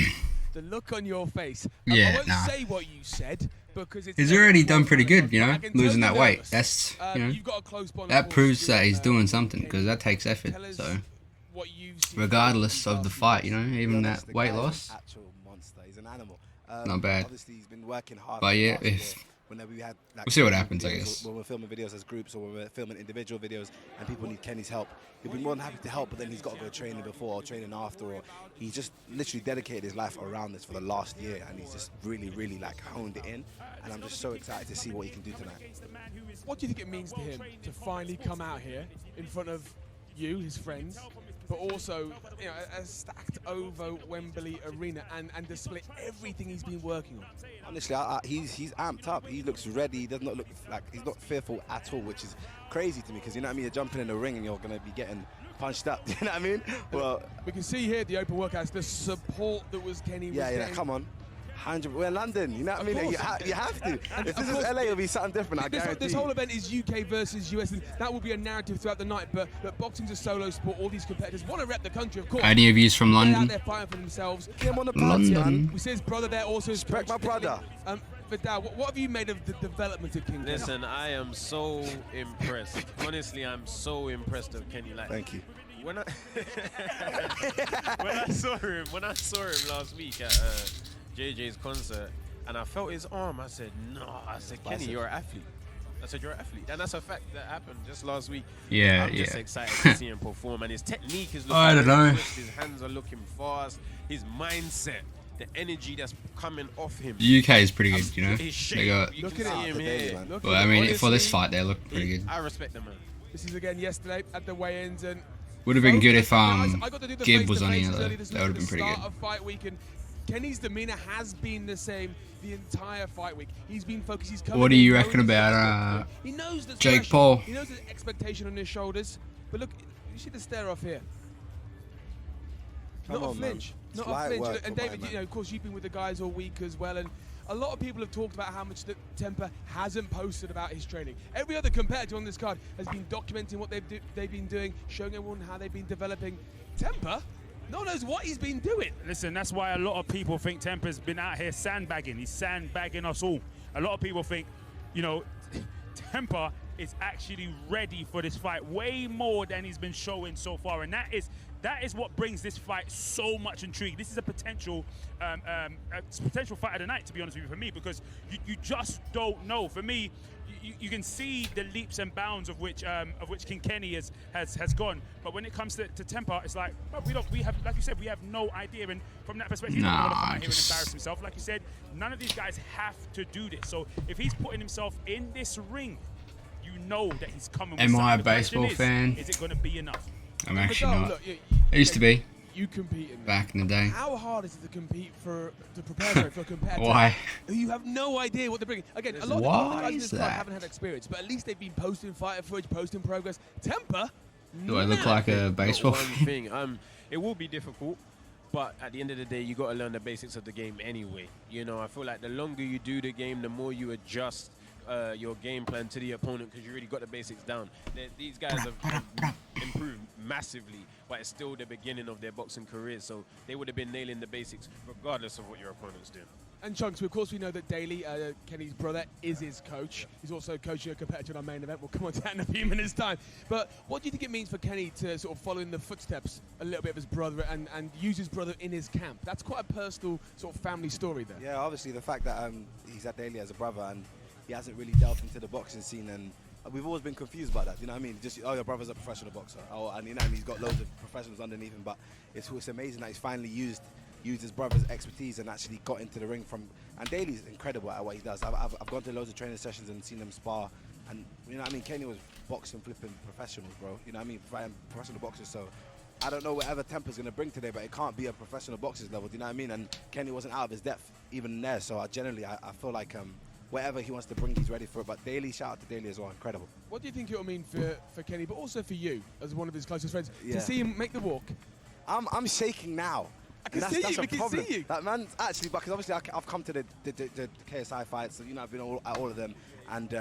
the look on your face. I won't say what you said because it's he's already done pretty good, you know, losing that weight. That's, you know, that proves that he's doing something because that takes effort. So, regardless of the fight, you know, even that weight loss, he's an animal. not bad. Obviously, he's been working hard. But yeah, whenever we had, like, we'll see what happens, I guess. When we're filming videos as groups or when we're filming individual videos and people need Kenny's help, he'll be more than happy to help, but then he's got to go training before or training after, or he just literally dedicated his life around this for the last year, and he's just really, really like honed it in, and I'm just so excited to see what he can do tonight. What do you think it means to him to finally come out here in front of you, his friends, but also, you know, a stacked over Wembley Arena and display everything he's been working on? Honestly, he's amped up. He looks ready. He does not look like he's not fearful at all, which is crazy to me because, you know what I mean, you're jumping in the ring and you're going to be getting punched up. You know what I mean? Well, we can see here at the open workouts the support that was Kenny was getting. Come on. We're in London, you know what I mean? You have to. If this is LA, it'll be something different, I guarantee. This whole event is UK versus US, and that will be a narrative throughout the night. But boxing's a solo sport. All these competitors want to rep the country, of course. Any of yous from London? They're out there fighting for themselves. London. We see his brother there also. Respect my brother. Vidal, what have you made of the development of King? Listen, I am so impressed. Honestly, I'm so impressed of Kenny. Like, thank you. When I saw him last week at JJ's concert, and I felt his arm, I said, no. I said, Kenny, you're an athlete. I said, you're an athlete. And that's a fact that happened just last week. Yeah, I'm just excited to see him perform. And his technique is looking I don't know. His hands are looking fast. His mindset, the energy that's coming off him. The UK is pretty good, you know. They got. You can see him here. Well, I mean, for this fight, they look pretty good. I respect them, man. This is again yesterday at the weigh-ins, and would have been good if Gibb was on here though. That would have been pretty good. Of fight week, and Kenny's demeanor has been the same the entire fight week. He's been focused. He's coming. What do you reckon about Jake Paul? He knows the expectation on his shoulders. But look, you see the stare off here. Not a flinch. Not a flinch. And David, you know, of course, you've been with the guys all week as well, and a lot of people have talked about how much that Temper hasn't posted about his training. Every other competitor on this card has been documenting what they've been doing, showing everyone how they've been developing. Temper, no one knows what he's been doing. Listen, that's why a lot of people think Temper's been out here sandbagging. He's sandbagging us all. A lot of people think, you know, Temper is actually ready for this fight way more than he's been showing so far, and that is what brings this fight so much intrigue. This is a potential fight of the night, to be honest with you, for me, because you just don't know. For me, you can see the leaps and bounds of which King Kenny has gone, but when it comes to Temper, it's like, well, we have, like you said, we have no idea. And from that perspective, he's not going to come out here and embarrass himself. Like you said, none of these guys have to do this. So if he's putting himself in this ring, you know that he's coming. Am I a baseball fan? Is it going to be enough? I'm actually not. I used to be. You compete in back in the day. How hard is it to compete to prepare for a competitor? Why? You have no idea what they're bringing. Again, a lot of the guys in this club haven't had experience, but at least they've been posting fighter footage, posting progress. Temper. Do I look like a baseball fan? It will be difficult, but at the end of the day, you got to learn the basics of the game anyway. You know, I feel like the longer you do the game, the more you adjust your game plan to the opponent, because you already got the basics down. These guys have improved massively, but it's still the beginning of their boxing careers, so they would have been nailing the basics regardless of what your opponents do. And Chunks, of course, we know that Daly, Kenny's brother, is his coach. He's also coaching a competitor in our main event. We'll come on to that in a few minutes' time. But what do you think it means for Kenny to sort of follow in the footsteps a little bit of his brother and use his brother in his camp? That's quite a personal sort of family story there. Yeah, obviously the fact that he's had Daly as a brother and he hasn't really delved into the boxing scene, and we've always been confused about that. You know what I mean? Just, oh, your brother's a professional boxer. Oh, and you know, and he's got loads of professionals underneath him. But it's amazing that he's finally used his brother's expertise and actually got into the ring from. And Daly's incredible at what he does. I've gone to loads of training sessions and seen him spar. And you know what I mean? Kenny was boxing, flipping professionals, bro. You know what I mean? Professional boxers. So I don't know whatever Temper's going to bring today, but it can't be a professional boxer's level. Do you know what I mean? And Kenny wasn't out of his depth even there. So I feel like whatever he wants to bring, he's ready for it. But Daly, shout out to Daly as well, incredible. What do you think it'll mean for Kenny, but also for you as one of his closest friends, to see him make the walk? I'm shaking now. I can see you. We can see you. That man's actually, because obviously I've come to the KSI fights, so you know I've been at all of them, and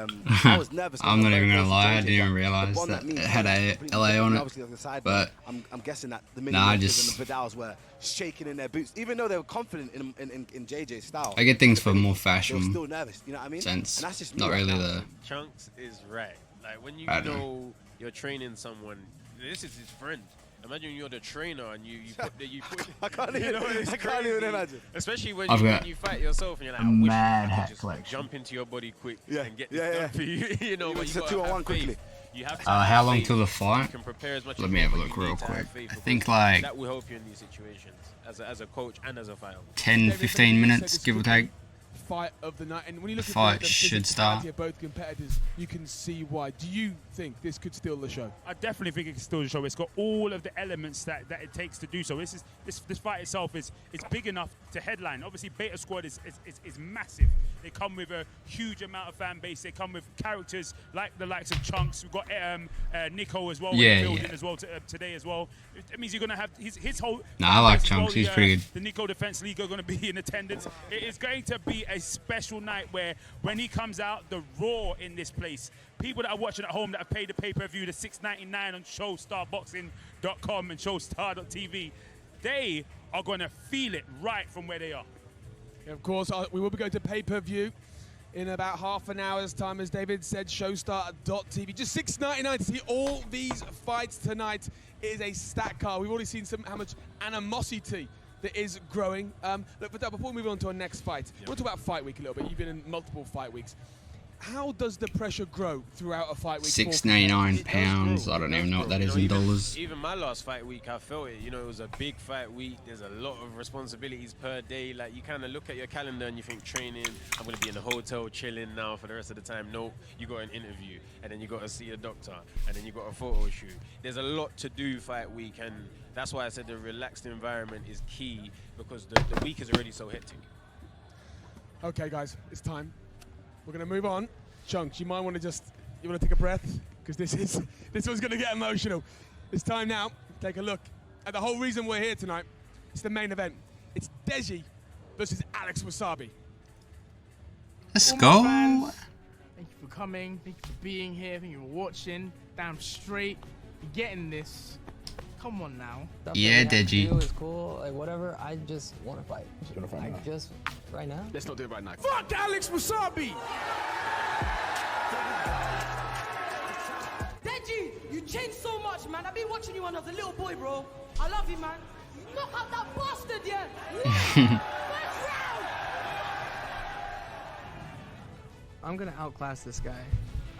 I was nervous. I'm not even gonna lie, I didn't even realise that it had a LA on it. On the side, but I'm guessing that the and the Vidals were shaking in their boots, even though they were confident in JJ's style. I get things for more fashion. They were still nervous, you know what I mean? Sense. And that's just not really the. Chunks is right. Like when you know you're training someone, this is his friend. Imagine you're the trainer and you put I can't even imagine. Especially when you fight yourself and you're like, I wish I could just jump into your body quick and get this done for you. You know, but it's a 2-on-1 quickly. You have to how long till the fight? You can prepare as much Let me have a look real quick. I think like that will help you in these situations as a coach and as a fighter. 10-15 minutes, give or take. fight of the night. And when you look Fight at the should start. of both competitors, you can see why. Do you think this could steal the show? I definitely think it can steal the show. It's got all of the elements that it takes to do so. This fight itself is big enough to headline. Obviously, Beta Squad is massive. They come with a huge amount of fan base. They come with characters like the likes of Chunks. We've got Nico as well. As well today as well. It means you're going to have his whole. Nah, I like Chunks. He's pretty good. The Nico Defense League are going to be in attendance. It is going to be a special night where when he comes out, the roar in this place. People that are watching at home that have paid the pay-per-view, the $6.99 on ShowStarBoxing.com and ShowStar.tv, they are going to feel it right from where they are. Yeah, of course, we will be going to pay-per-view in about half an hour's time, as David said, ShowStar.tv. Just $6.99 to see all these fights tonight. It is a stack card. We've already seen how much animosity that is growing. Look, but before we move on to our next fight, we'll talk about Fight Week a little bit. You've been in multiple Fight Weeks. How does the pressure grow throughout a fight week? £6.99. I don't even know what that is in dollars. Even my last fight week, I felt it. You know, it was a big fight week. There's a lot of responsibilities per day. Like, you kind of look at your calendar and you think, training, I'm going to be in the hotel chilling now for the rest of the time. No, you got an interview, and then you got to see a doctor, and then you got a photo shoot. There's a lot to do fight week, and that's why I said the relaxed environment is key, because the week is already so hectic. Okay, guys, it's time. We're going to move on. Chunks, you might want to take a breath, because this one's going to get emotional. It's time now to take a look at the whole reason we're here tonight. It's the main event. It's Deji versus Alex Wassabi. Let's go. Fans, thank you for coming. Thank you for being here. Thank you for watching. Damn straight. You're getting this. Come on now. Yeah, Deji. It's cool, like whatever. I just want to fight. Right now. Let's not do it right now. Fuck Alex Wassabi! Deji, you changed so much, man. I've been watching you when I was a little boy, bro. I love you, man. Knock out that bastard, yeah. First round. I'm gonna outclass this guy.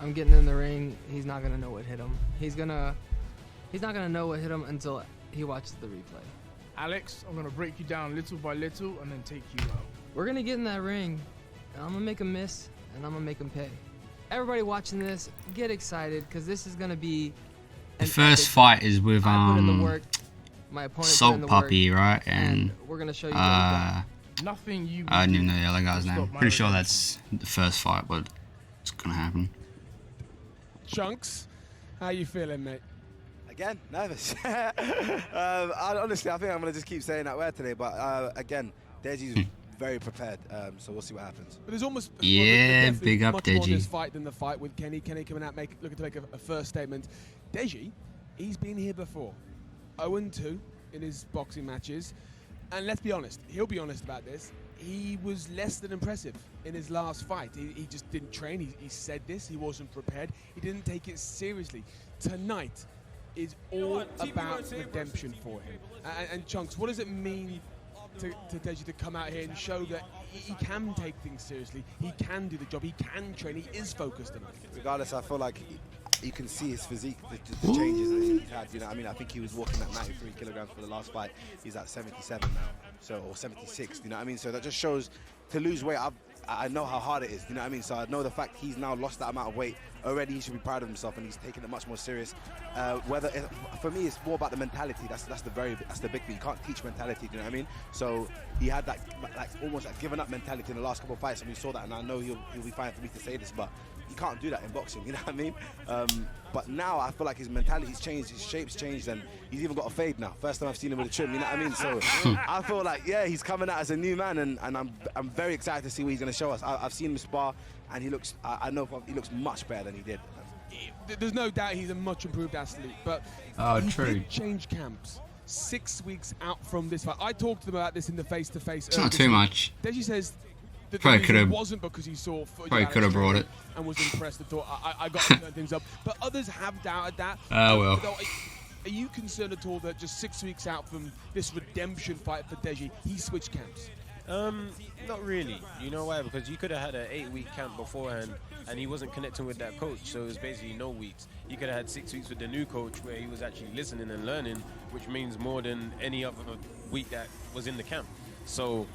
I'm getting in the ring. He's not gonna know what hit him. He's not gonna know what hit him until he watches the replay. Alex, I'm gonna break you down little by little and then take you out. We're gonna get in that ring, and I'm gonna make him miss, and I'm gonna make him pay. Everybody watching this, get excited, because this is gonna be the first fight is with my opponent Salt Puppy, right? And we're gonna show you nothing you I don't even know the other guy's name. Pretty sure that's the first fight, but it's gonna happen. Chunks, how you feeling, mate? Again, nervous. Honestly, I think I'm going to just keep saying that word today. But again, Deji's very prepared, so we'll see what happens. But there's almost big up much Deji. more in this fight than the fight with Kenny. Kenny coming out looking to make a first statement. Deji, he's been here before. 0-2 in his boxing matches. And let's be honest, he'll be honest about this. He was less than impressive in his last fight. He just didn't train. He said this. He wasn't prepared. He didn't take it seriously. Tonight is all about redemption for him. And Chunks, what does it mean to Deji to come out here and show that he can take things seriously, he can do the job, he can train, he is focused enough? Regardless, I feel like you can see his physique, the changes that he's had. You know, I mean, I think he was walking at 93 kilograms for the last fight. He's at 77 now, or 76. You know what I mean? So that just shows to lose weight. I know how hard it is. You know what I mean? So I know the fact he's now lost that amount of weight already. He should be proud of himself, and he's taking it much more serious. For me, it's more about the mentality. That's the big thing. You can't teach mentality. You know what I mean? So he had that almost given up mentality in the last couple of fights, and we saw that. And I know he'll be fine for me to say this, but you can't do that in boxing, you know what I mean? But now I feel like his mentality's changed, his shape's changed, and he's even got a fade now. First time I've seen him with a trim, you know what I mean? So I feel like, yeah, he's coming out as a new man, and I'm very excited to see what he's going to show us. I've seen him spar, and he looks, I know he looks much better than he did. There's no doubt he's a much improved athlete, but he did change camps 6 weeks out from this fight. I talked to them about this in the face-to-face. It's not too much. Deji says that probably could have. Wasn't because he saw probably could have brought it and was impressed and thought I got to turn things up. But others have doubted that. Well. Are you concerned at all that just 6 weeks out from this redemption fight for Deji, he switched camps? Not really. You know why? Because you could have had an 8-week camp beforehand, and he wasn't connecting with that coach, so it was basically no weeks. You could have had 6 weeks with the new coach where he was actually listening and learning, which means more than any other week that was in the camp. So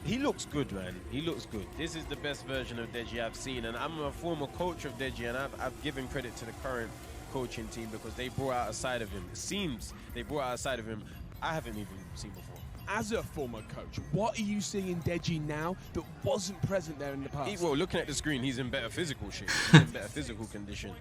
He looks good, man. He looks good. This is the best version of Deji I've seen, and I'm a former coach of Deji, and I've given credit to the current coaching team because they brought out a side of him. It seems they brought out a side of him I haven't even seen before. As a former coach, what are you seeing in Deji now that wasn't present there in the past? Well, looking at the screen, he's in better physical shape. He's in better physical condition.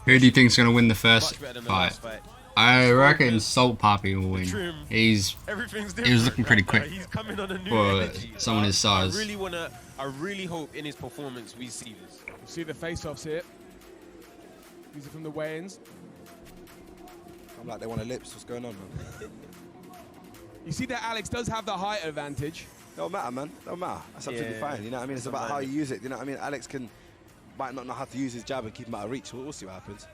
Who do you think's gonna win the first fight? I reckon Salt Papi will win. He was looking pretty quick He's coming on a new for energy. someone his size. I really hope in his performance we see this. You see the face-offs here. These are from the weigh-ins. I'm like, they want a lips. What's going on, man? You see that Alex does have the height advantage. Don't matter, man. Don't matter. That's absolutely fine. You know what I mean? It's about how you use it. You know what I mean? Alex might not know how to use his jab and keep him out of reach. We'll see what happens.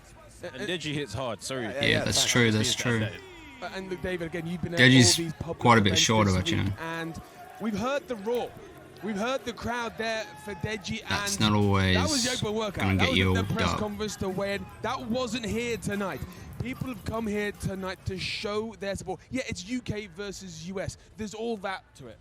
And Deji hits hard. Sorry. Yeah, that's true. That's true. And look, David, again, you've been at Deji's all these public quite a bit events shorter, this but you week, know. And we've heard the roar. We've heard the crowd there for Deji. That's and not always that was the open workout. gonna That get was you the all press dub. conference to win. That wasn't here tonight. People have come here tonight to show their support. Yeah, it's UK versus US. There's all that to it.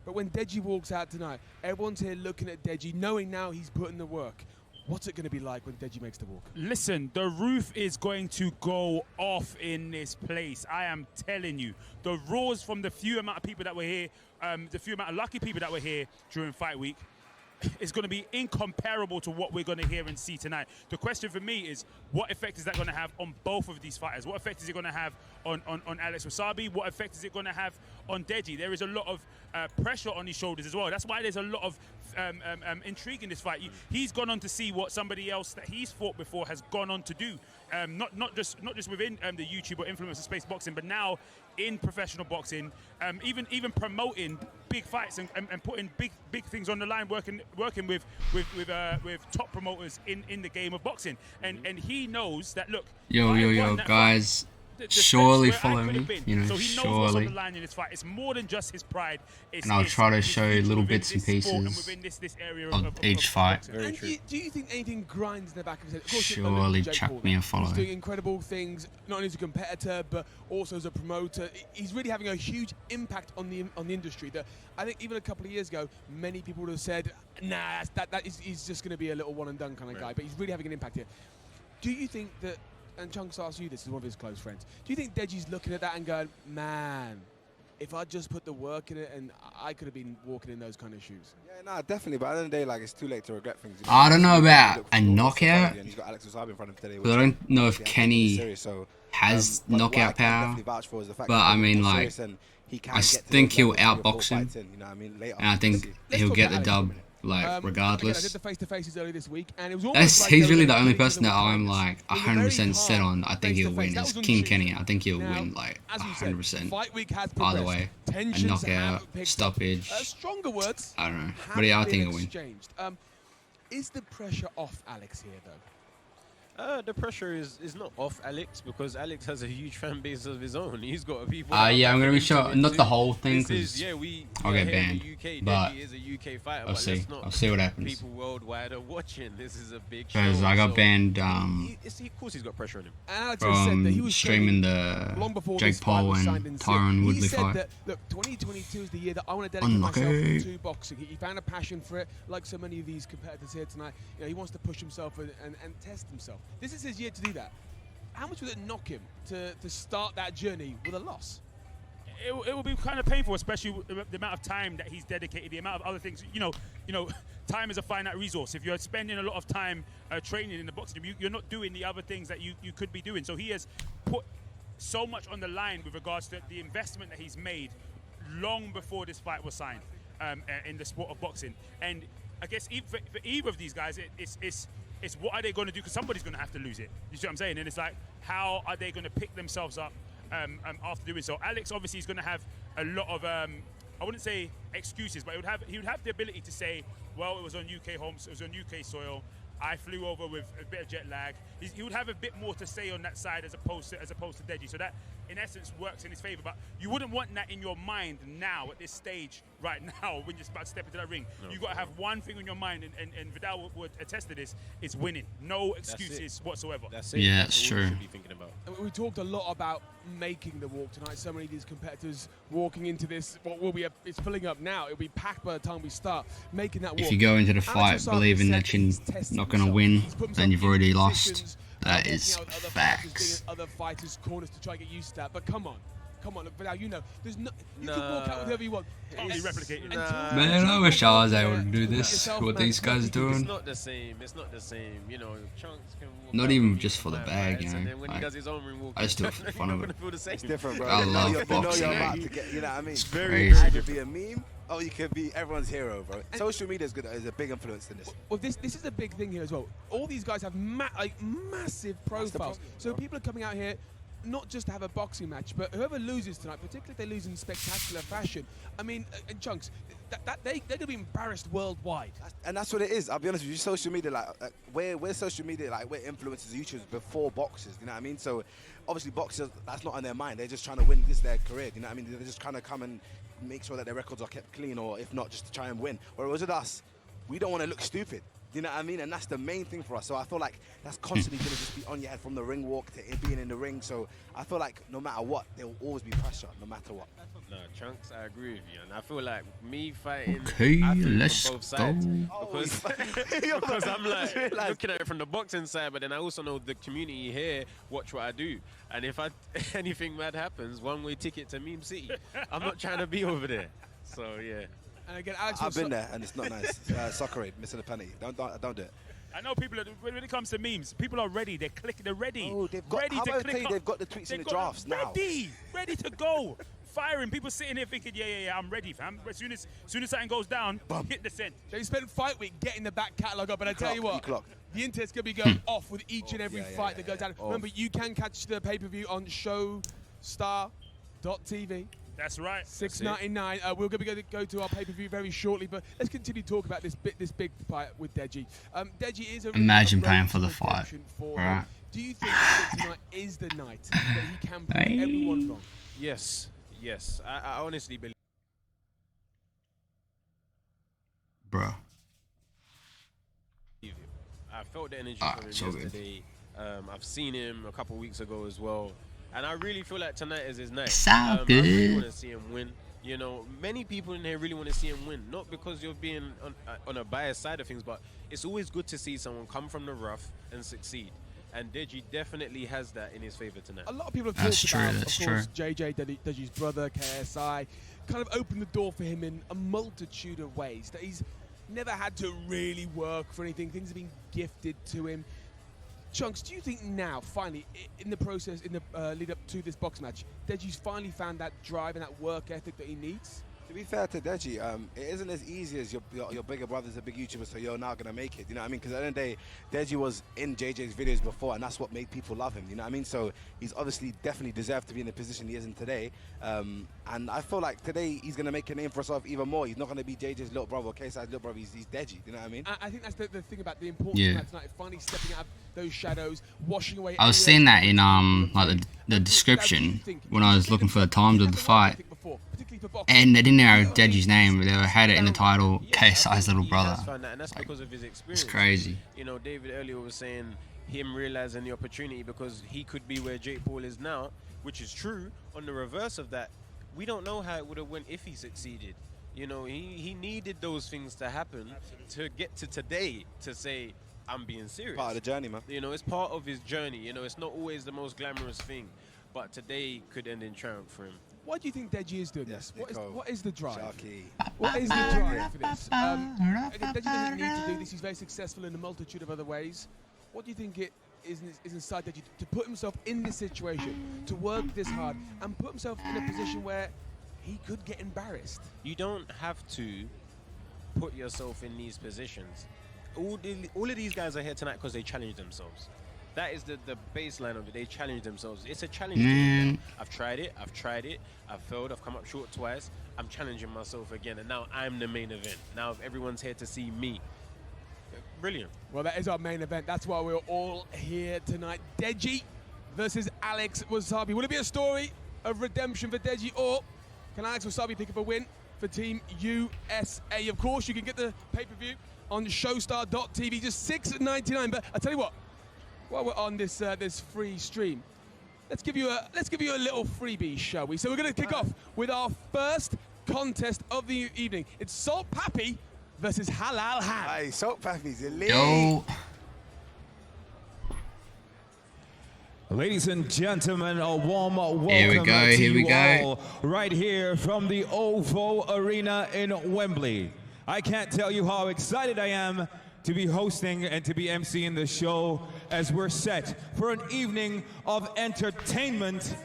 But when Deji walks out tonight, everyone's here looking at Deji, knowing now he's putting the work. What's it going to be like when Deji makes the walk? Listen, the roof is going to go off in this place. I am telling you. The roars from the few amount of people that were here, the few amount of lucky people that were here during fight week, is going to be incomparable to what we're going to hear and see tonight. The question for me is, what effect is that going to have on both of these fighters? What effect is it going to have on Alex Wassabi? What effect is it going to have on Deji? There is a lot of pressure on his shoulders as well. That's why there's a lot of intrigue in this fight. He's gone on to see what somebody else that he's fought before has gone on to do. Not just within the YouTube or influencer space boxing, but now in professional boxing, even promoting big fights and putting big things on the line, working with top promoters in the game of boxing, and he knows that. Look, Yo, guys. Surely follow me, you know, so he knows what's on surely. the line in this fight. It's more than just his pride. And I'll try to show little bits and pieces of each fight. And do you think anything grinds in the back of his head? Of course, Surely Jake chuck Paul, me a follow. He's doing incredible things, not only as a competitor, but also as a promoter. He's really having a huge impact on the industry. That I think even a couple of years ago, many people would have said, nah, he's just going to be a little one and done kind of guy. But he's really having an impact here. Do you think that, and Chunks asked you this as one of his close friends, do you think Deji's looking at that and going, man, if I just put the work in it, and I could have been walking in those kind of shoes? Yeah, no, definitely. But at the end of the day, like, it's too late to regret things. I don't know about a knockout, He's got Alex Wassabi in front of him today. but I don't know if Kenny has knockout power. But I mean, like, I think he'll outbox him, and I think he'll get the dub. Like, regardless. Again, I did the face-to-faces earlier this week, and it was almost like He's really the only person that I'm like 100% set on. I think he'll win. Is King Kenny. I think he'll win like 100%. Either way, a knockout, stoppage. Stronger words. I don't know, but yeah, I think he'll win. Is the pressure off Alex here though? The pressure is not off Alex because Alex has a huge fan base of his own. He's got people. Yeah, I'm gonna be sure, not the whole thing, because I'll get here banned. in the UK, But Deji is a UK fighter, I'll but see. let's not I'll see what happens. People worldwide are watching. This is a big show. Because I got so banned of course he's got pressure on him. from streaming the Jake Paul and Tyron Woodley fight. He said that, look, 2022 is the year that I want to dedicate myself to boxing. He found a passion for it, like so many of these competitors here tonight. You know, he wants to push himself and test himself. This is his year to do that. How much would it knock him to start that journey with a loss? It will be kind of painful, especially with the amount of time that he's dedicated, the amount of other things. You know, time is a finite resource. If you're spending a lot of time training in the boxing gym, you're not doing the other things that you could be doing. So he has put so much on the line with regards to the investment that he's made long before this fight was signed in the sport of boxing. And I guess for either of these guys, it's what are they going to do? Because somebody's going to have to lose it. You see what I'm saying? And it's like, how are they going to pick themselves up after doing so? Alex obviously is going to have a lot of, I wouldn't say excuses, but he would have the ability to say, well, it was on UK homes, it was on UK soil. I flew over with a bit of jet lag. He would have a bit more to say on that side as opposed to Deji. So that, in essence, works in his favor. But you wouldn't want that in your mind now at this stage, right now when you're about to step into that ring. You got to have one thing on your mind, and Vidal would attest to this, is winning. No excuses whatsoever. That's it. Yeah, that's it's all you true. should be thinking about. We talked a lot about making the walk tonight. So many of these competitors walking into this, what will be, it's filling up now. It'll be packed by the time we start making that walk. If you go into the fight believing that you're not going to win, then you've already lost. That is facts. Other fighters' corners to try and get used to that. But come on, Vidal, you know, there's no. You can walk out with whoever you want. Can't be replicated. Man, I wish I was able to do this. What these guys are doing. It's not the same. It's not the same. You know, Chunks can walk Not out even with just for the bag, you and know. then when he does his own ring walk, I just do it for the fun of it. It's different, bro. I love you boxing. know you're about to get, you know what I mean? It's Very crazy. either be a meme, or you could be everyone's hero, bro. Social media is a big influence in this. Well, this is a big thing here as well. All these guys have massive profiles. So people are coming out here not just to have a boxing match, but whoever loses tonight, particularly if they lose in spectacular fashion, I mean, and Chunks, they're going to be embarrassed worldwide. And that's what it is. I'll be honest with you. Social media, like we're social media, like we're influencers, YouTubers before boxers. You know what I mean? So obviously boxers, that's not on their mind. They're just trying to win. This is their career. You know what I mean? They're just trying to come and make sure that their records are kept clean, or if not, just to try and win. Whereas with us, we don't want to look stupid. You know what I mean? And that's the main thing for us. So I feel like that's constantly going to just be on your head from the ring walk to it being in the ring. So I feel like no matter what, there will always be pressure, no matter what. No, Chunks, I agree with you. And I feel like me fighting, Okay, I feel let's from both sides. go. Because I'm like looking at it from the boxing side, but then I also know the community here watch what I do. And if anything bad happens, one-way ticket to Meme City. I'm not trying to be over there. So, yeah. And again, Alex, I've been there, and it's not nice. Soccer aid, missing a penalty. Don't do it. I know people, when it comes to memes, people are ready. They're clicking. They're ready. Oh, they've got, ready how to about click. they've got the tweets in the drafts now. Ready to go. Firing. People sitting here thinking, yeah, I'm ready, fam. As soon as something goes down, hit the send. They spent fight week getting the back catalogue up, and I tell you what, the internet's going to be going off with each and every fight that goes down. Remember, you can catch the pay-per-view on SHOWSTAR.tv. That's right. $6.99. We're going to go to our pay-per-view very shortly, but let's continue to talk about this big fight with Deji. Deji is a Imagine paying for the fight. Right. Do you think that tonight is the night that he can prove everyone wrong? Yes. I honestly believe. Bro. I felt the energy from him yesterday. I've seen him a couple weeks ago as well. And I really feel like tonight is his night. I really want to see him win. You know, many people in here really want to see him win. Not because you're being on a biased side of things, but it's always good to see someone come from the rough and succeed. And Deji definitely has that in his favor tonight. A lot of people have talked about, of course, JJ, Deji's brother, KSI, kind of opened the door for him in a multitude of ways. That he's never had to really work for anything. Things have been gifted to him. Chunks, do you think now, finally, in the process, in the lead up to this box match, Deji's finally found that drive and that work ethic that he needs? To be fair to Deji, it isn't as easy as your bigger brother's a big YouTuber, so you're now going to make it. You know what I mean? Because at the end of the day, Deji was in JJ's videos before, and that's what made people love him. You know what I mean? So he's obviously definitely deserved to be in the position he is in today. And I feel like today he's going to make a name for himself even more. He's not going to be JJ's little brother or KSI's little brother. He's Deji. You know what I mean? I think that's the thing about the importance of that tonight, finally stepping out of those shadows, washing away. I was seeing that in like the description when I was looking for the times of the fight, and they didn't know Deji's name, but they had it in the title, KSI's little brother. And that's because of his experience. It's crazy. You know, David earlier was saying him realizing the opportunity because he could be where Jake Paul is now, which is true. On the reverse of that, we don't know how it would have went if he succeeded. You know, he needed those things to happen to get to today to say, I'm being serious. Part of the journey, man. You know, it's part of his journey. You know, it's not always the most glamorous thing, but today could end in triumph for him. Why do you think Deji is doing this? What is the drive? Sharky. What is the drive for this? Again, Deji doesn't need to do this. He's very successful in a multitude of other ways. What do you think it is inside Deji to put himself in this situation, to work this hard, and put himself in a position where he could get embarrassed? You don't have to put yourself in these positions. All of these guys are here tonight because they challenge themselves. That is the baseline of it. They challenge themselves. It's a challenge. I've tried it. I've failed. I've come up short twice. I'm challenging myself again. And now I'm the main event. Now everyone's here to see me. Brilliant. Well, that is our main event. That's why we're all here tonight. Deji versus Alex Wassabi. Will it be a story of redemption for Deji, or can Alex Wassabi pick up a win for Team USA. Of course, you can get the pay-per-view on SHOWSTAR.tv, just $6.99. But I tell you what, while we're on this this free stream, let's give you a little freebie, shall we? So we're going to kick off with our first contest of the evening. It's Salt Pappy versus Halal Ham. Hey, Salt Pappy's elite. Yo. Ladies and gentlemen, a warm welcome Here we go. all right here from the OVO Arena in Wembley. I can't tell you how excited I am to be hosting and to be emceeing the show as we're set for an evening of entertainment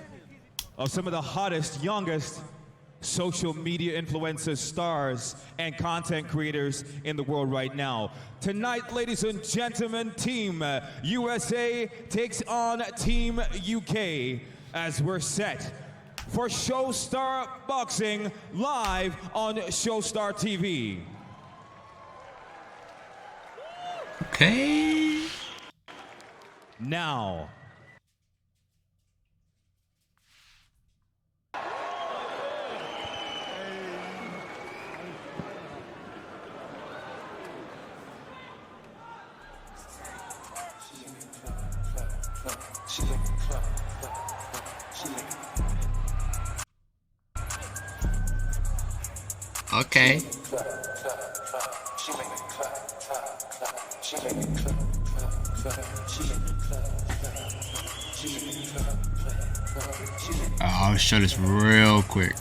of some of the hottest, youngest social media influencers, stars, and content creators in the world right now. Tonight, ladies and gentlemen, Team USA takes on Team UK as we're set for SHOWSTAR Boxing live on SHOWSTAR TV. Okay. Now. Okay. I'll show this real quick.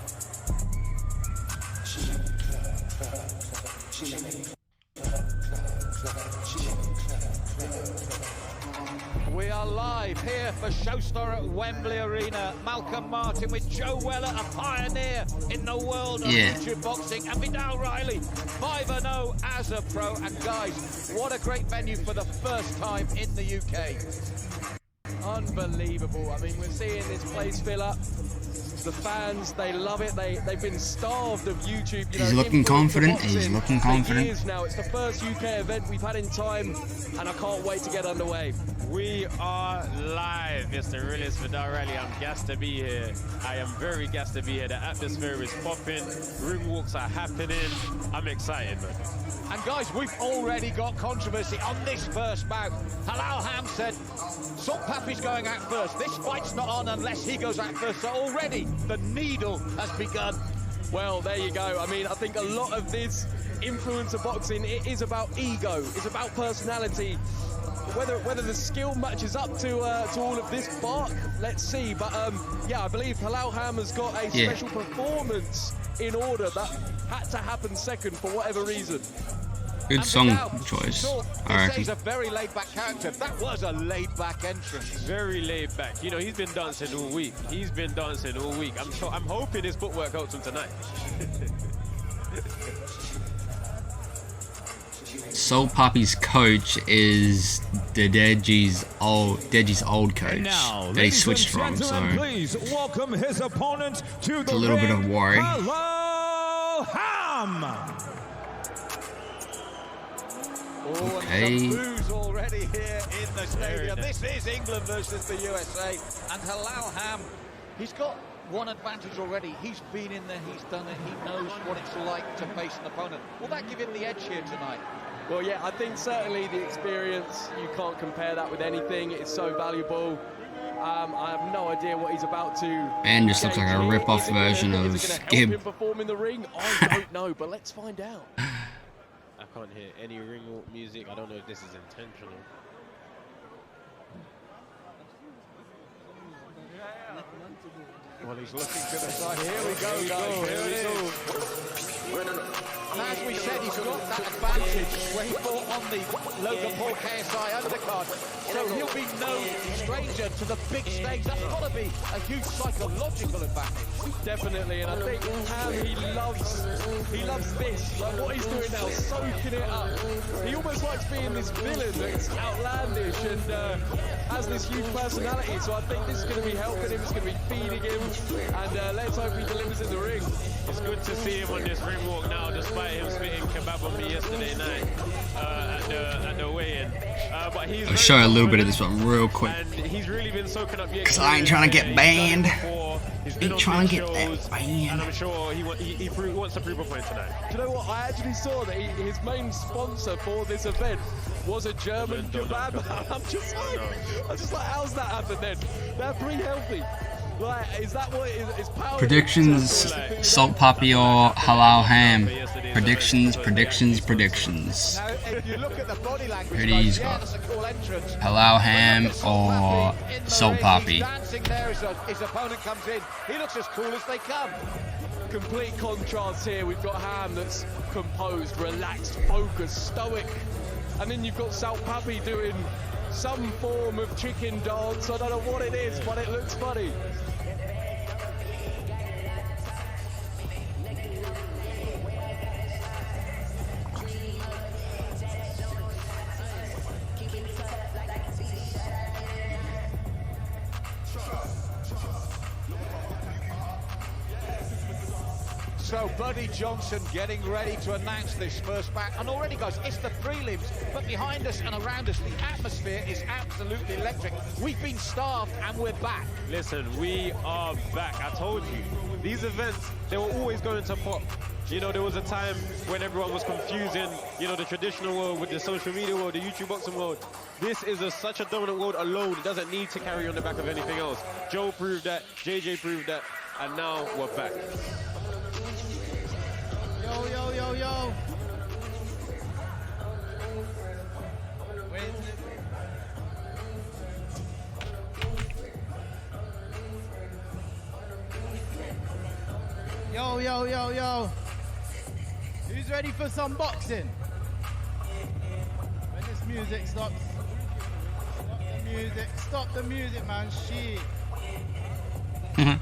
We are live here for SHOWSTAR at Wembley Arena. Malcolm Martin with Joe Weller, a pioneer in the world of YouTube boxing, and Vidal Riley, 5-0 as a pro. And guys, what a great venue for the first time in the UK. Unbelievable. I mean, we're seeing this place fill up. The fans, they love it. They've been starved of YouTube. He's looking confident. He's looking confident. Years now. It's the first UK event we've had in time, and I can't wait to get underway. We are live. It's the realest Vidal Riley. I'm gassed to be here. I am very gassed to be here. The atmosphere is popping. Ring walks are happening. I'm excited, man. And guys, we've already got controversy on this first bout. Halal Ham said Salt Pappy's going out first. This fight's not on unless he goes out first. So already the needle has begun. Well, there you go. I mean, I think a lot of this influencer boxing, it is about ego. It's about personality. Whether the skill matches up to all of this bark, let's see. But yeah, I believe Halal Ham has got a special performance in order that had to happen second for whatever reason. Good song choice, I reckon. He's a very laid-back character. That was a laid-back entrance. Very laid back. You know, he's been dancing all week. He's been dancing all week. I'm hoping his footwork helps him tonight. Salt Pappy's coach is the Deji's old coach that he switched from, so please welcome his opponent to it's a little bit of worry. Halal Ham. Oh, and some boos already here in the stadium. This is England versus the USA, and Halal Ham, he's got one advantage already. He's been in there, he's done it, he knows what it's like to face an opponent. Will that give him the edge here tonight? Well, yeah, I think certainly the experience, you can't compare that with anything. It's so valuable. I have no idea what he's about to. And this looks like a rip-off version of Skib. Him perform in the ring? I don't know, but let's find out. I can't hear any ring walk music. I don't know if this is intentional. Well, he's looking to the side. Here we go, guys. Here it is. And as we said, he's got that advantage where he fought on the Logan Paul KSI undercard. So he'll be no stranger to the big stage. That's got to be a huge psychological advantage. Definitely, and I think Ham, he loves this. Like what he's doing now, soaking it up. He almost likes being this villain that's outlandish and has this huge personality. So I think this is going to be helping him. It's going to be feeding him, and let's hope he delivers in the ring. It's good to see him on this ring walk now, despite him spitting kebab on me yesterday night at the weigh-in. But he's I'll show you a little bit of this one real quick. And he's really been soaking up the Because I ain't trying to get banned. Ain't trying to get that banned. And I'm sure he wants to prove a point tonight. Do you know what? I actually saw that his main sponsor for this event was a German kebab. I'm just like, how's that happen then? They're pretty healthy. Like, is that what is power? Predictions, salt puppy or halal ham. Predictions. Now, if you look at the body language, Who do you got? Halal ham or salt puppy? Dancing there as his opponent comes in. He looks as cool as they come. Complete contrast here. We've got Ham that's composed, relaxed, focused, stoic. And then you've got Salt Papi doing some form of chicken dance. I don't know what it is, but it looks funny. So Buddy Johnson getting ready to announce this first back. And already, guys, it's the prelims, but behind us and around us, the atmosphere is absolutely electric. We've been starved and we're back. Listen, we are back. I told you, these events, they were always going to pop. You know, there was a time when everyone was confusing, you know, the traditional world with the social media world, the YouTube boxing world. This is such a dominant world alone. It doesn't need to carry on the back of anything else. Joe proved that, JJ proved that, and now we're back. Yo. Yo. Who's ready for some boxing? When this music stops. Stop the music, man. Shit. Can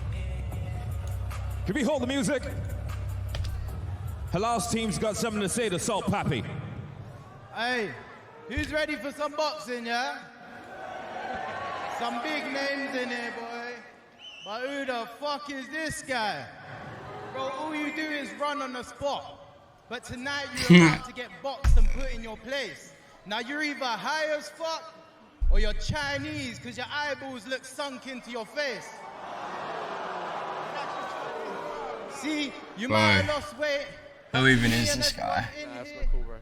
we hold the music? Halal's team's got something to say to Salt Papi. Hey, who's ready for some boxing, yeah? Some big names in here, boy. But who the fuck is this guy? Bro, all you do is run on the spot. But tonight you're about to get boxed and put in your place. Now you're either high as fuck or you're Chinese because your eyeballs look sunk into your face. See, you might have lost weight. Who even is this guy? That's not cool, bro.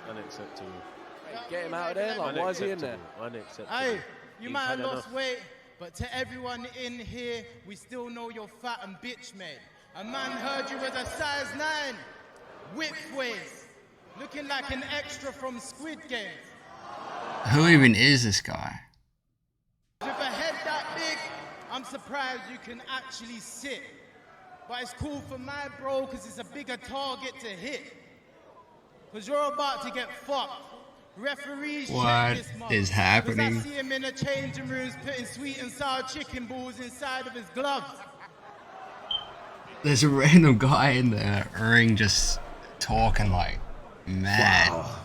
Unacceptable. Get him out of there. Like, why is he in there? Unacceptable. Hey, you might have lost weight, but to everyone in here, we still know you're fat and bitch made. A man heard you was a size 9, whip waist, looking like an extra from Squid Games. Who even is this guy? With a head that big, I'm surprised you can actually sit. But it's cool for my bro, because it's a bigger target to hit. Because you're about to get fucked. Referees What check this month. is happening? Because I see him in the changing rooms putting sweet and sour chicken balls inside of his gloves. There's a random guy in the ring just talking like mad. Wow.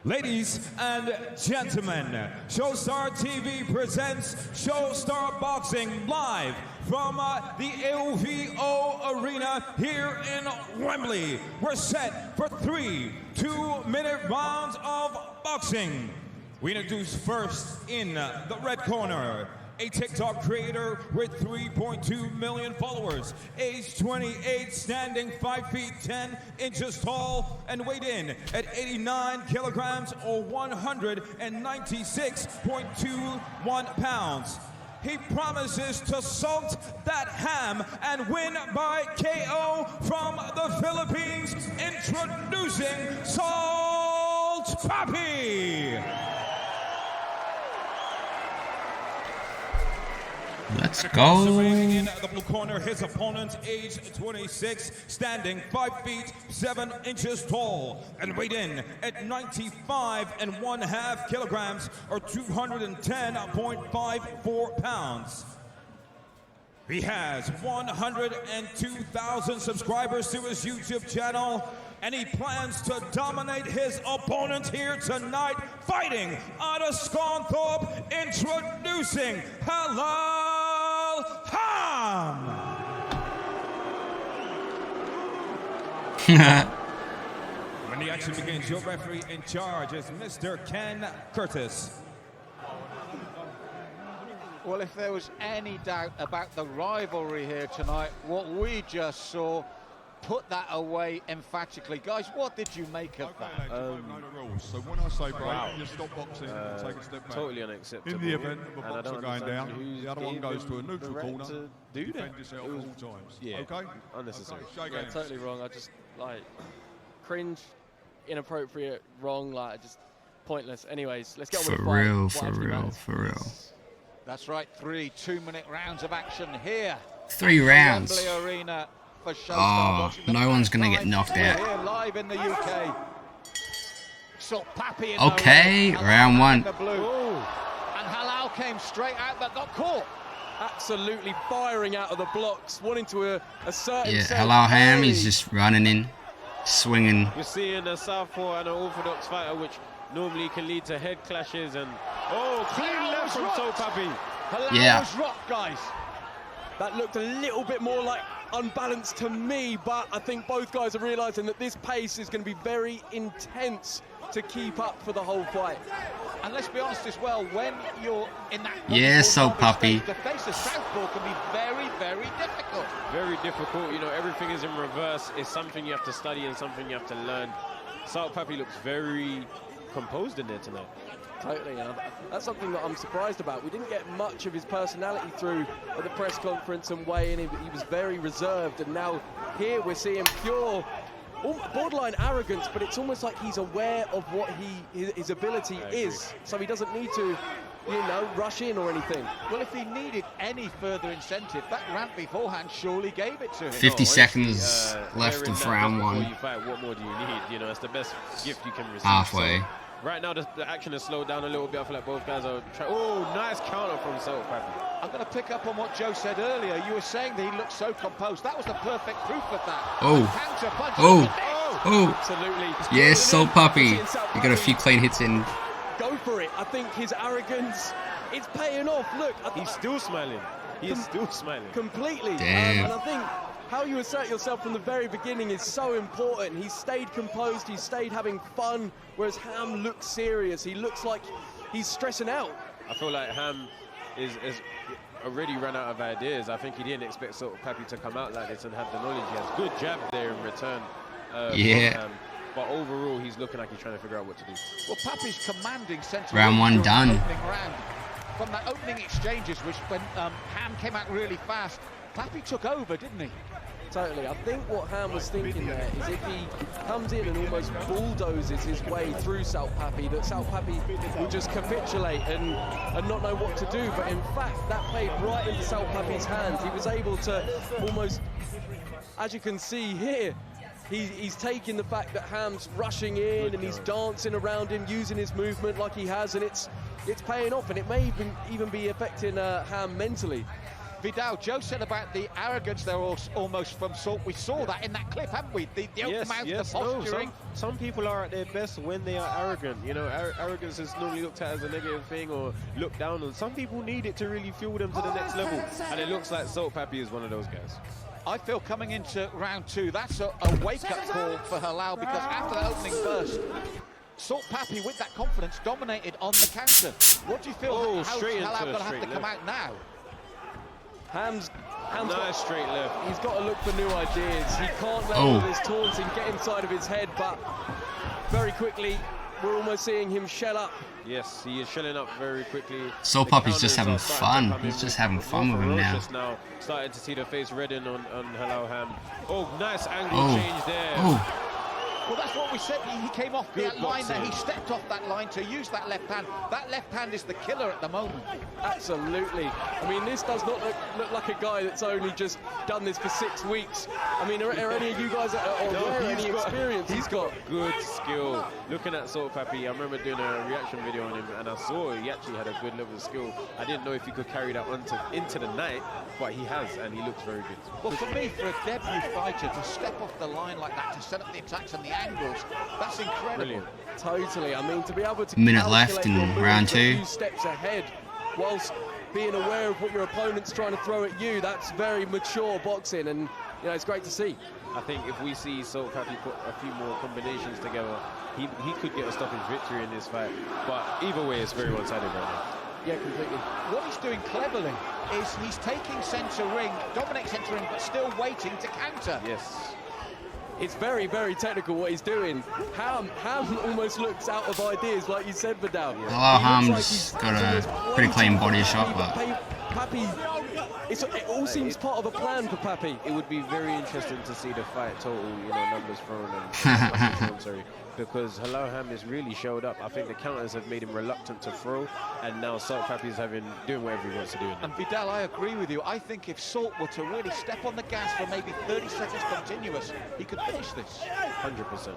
Ladies and gentlemen, SHOWSTAR TV presents SHOWSTAR Boxing live from the LVO Arena here in Wembley. We're set for 3 2-minute rounds of boxing. We introduce first in the red corner, a TikTok creator with 3.2 million followers, age 28, standing 5 feet 10 inches tall, and weighed in at 89 kilograms or 196.21 pounds. He promises to salt that ham and win by KO from the Philippines. Introducing Salt Papi. Let's go. In the blue corner, his opponent, age 26, standing 5 feet 7 inches tall, and weighed in at 95.5 kilograms or 210.54 pounds. He has 102,000 subscribers to his YouTube channel and he plans to dominate his opponent here tonight. Fighting out of Scunthorpe, introducing Halal Ham. When the action begins, your referee in charge is Mr. Ken Curtis. Well, if there was any doubt about the rivalry here tonight, what we just saw put that away emphatically. Guys, what did you make of that? You don't know the rules, so when I say break, you stop boxing and take a step back. Totally unacceptable. In the event of a And I boxer don't going down, understand the other one goes to a neutral the right corner, to do defend that. yourself It at was- all times. Yeah, Okay? unnecessary. Okay, shake Yeah, hands. totally wrong. I just, like, cringe, inappropriate, wrong, like, just pointless. Anyways, let's get on with the fight. What actually matters. For real. That's right, 3 2-minute rounds of action here. 3 rounds. Wembley Arena for SHOWSTAR. Oh, Watching the no one's gonna get time. knocked We're out. here live in the UK. Salt Pappy in Okay, the red, round Halal one. in the blue. And Halal came straight out but got caught. Absolutely firing out of the blocks, wanting to assert Yeah, himself. Halal Ham, early. he's just running in, swinging. We're seeing a southpaw and an orthodox fighter, which normally can lead to head clashes and clean left from Salt Pappy. Halal Yeah. was rocked, guys. That looked a little bit more like unbalanced to me, but I think both guys are realizing that this pace is going to be very intense to keep up for the whole fight. And let's be honest as well, when you're in that Yeah, Salt Pappy. to face a southpaw can be very, very difficult. Very difficult, you know, everything is in reverse. It's something you have to study and something you have to learn. Salt Pappy looks very composed in there tonight. Totally, that's something that I'm surprised about. We didn't get much of his personality through at the press conference and weigh-in. He was very reserved, and now here we're seeing pure, borderline arrogance, but it's almost like he's aware of what his ability is, so he doesn't need to, you know, rush in or anything. Well, if he needed any further incentive, that rant beforehand surely gave it to him. 50 seconds left hearing of that round before 1. you fight, what more do you need? You know, it's the best gift you can receive. Halfway. So, right now, the action has slowed down a little bit. I feel like both guys are trying. Oh, nice counter from Salt Pappy. I'm going to pick up on what Joe said earlier. You were saying that he looked so composed. That was the perfect proof of that. Oh. Counter punch. Oh. Absolutely. Yes, Salt Pappy. You got a few clean hits in. Go for it. I think his arrogance, it's paying off. Look, He's still smiling. He is still smiling. Completely. Damn. And I think how you assert yourself from the very beginning is so important. He stayed composed, he stayed having fun, whereas Ham looks serious. He looks like he's stressing out. I feel like Ham is already run out of ideas. I think he didn't expect Salt Pappy to come out like this and have the knowledge. He has good jab there in return. Yeah. From Ham. But overall, he's looking like he's trying to figure out what to do. Well, Pappy's commanding centre. Round 1 done. Round. From that opening exchanges, which when Ham came out really fast, Pappy took over, didn't he? Totally. I think what Ham was thinking there is if he comes in and almost bulldozes his way through Salt Pappy, that Salt Pappy will just capitulate and not know what to do. But in fact, that played right into Salt Pappy's hands. He was able to almost, as you can see here, he's taking the fact that Ham's rushing in and he's dancing around him, using his movement like he has, and it's paying off, and it may even be affecting Ham mentally. Vidal, Joe said about the arrogance there almost from Salt. We saw that in that clip, haven't we? The open mouth, the posturing. Some people are at their best when they are arrogant. You know, arrogance is normally looked at as a negative thing or looked down on. Some people need it to really fuel them to the next level, and it looks like Salt Pappy is one of those guys. I feel coming into round 2, that's a wake-up call for Halal, because after that opening burst, Salt Pappy, with that confidence, dominated on the counter. What do you feel? How's Halal going to have to come out now? Ham's nice straight left. He's got to look for new ideas. He can't let all this taunting get inside of his head, but very quickly, we're almost seeing him shell up. Yes, he is shelling up very quickly. Salt Pappy's just having fun. He's just having fun with him now. Starting to see the face redden on Halal Ham. Oh, nice angle change there. Well, that's what we said. He came off that line there. He stepped off that line to use that left hand. That left hand is the killer at the moment. Absolutely. I mean, this does not look like a guy that's only just done this for 6 weeks. I mean, are any of you guys aware of any experience he's got? Good skill. Looking at Salt Pappy, I remember doing a reaction video on him, and I saw he actually had a good level of skill. I didn't know if he could carry that into the night, but he has, and he looks very good. Well, for me, for a debut fighter to step off the line like that, to set up the attacks and the angles. That's incredible. Brilliant. Totally. I mean, to be able to minute left in round 2. A few steps ahead, whilst being aware of what your opponent's trying to throw at you, that's very mature boxing, and you know it's great to see. I think if we see Salt Pappy put a few more combinations together, he could get a stoppage victory in this fight. But either way, it's very one-sided right now. Yeah, completely. What he's doing cleverly is he's taking centre ring, dominate centre ring, but still waiting to counter. Yes. It's very, very technical what he's doing. Ham almost looks out of ideas, like you said, Vidal. Hello, Ham's got a pretty clean body shot, but Pappy, it all seems part of a plan for Pappy. It would be very interesting to see the fight total, you know, numbers thrown and sorry, because Hello Ham has really showed up. I think the counters have made him reluctant to throw, and now Salt Pappy is doing whatever he wants to do. And Vidal, I agree with you. I think if Salt were to really step on the gas for maybe 30 seconds continuous, he could finish this. 100%.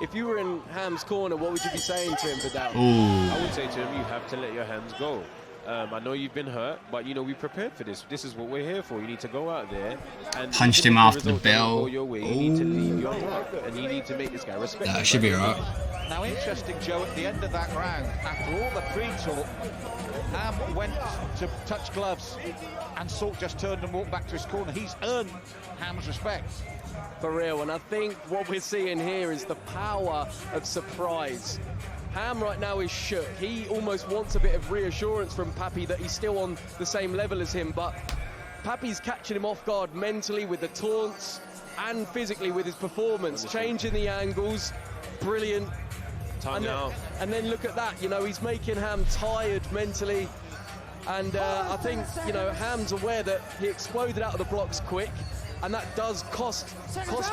If you were in Ham's corner, what would you be saying to him, Vidal? I would say to him, you have to let your hands go. I know you've been hurt, but you know we prepared for this. This is what we're here for. You need to go out there and punched him after the bell. You need to leave your mark, and you need to make this guy respect. That should be alright. Now, interesting, Joe. At the end of that round, after all the pre-talk, Ham went to touch gloves, and Salt just turned and walked back to his corner. He's earned Ham's respect. For real, and I think what we're seeing here is the power of surprise. Ham right now is shook. He almost wants a bit of reassurance from Pappy that he's still on the same level as him, but Pappy's catching him off guard mentally with the taunts and physically with his performance, changing the angles. Brilliant. And then look at that, you know, he's making Ham tired mentally, and I think, you know, Ham's aware that he exploded out of the blocks quick, and that does cost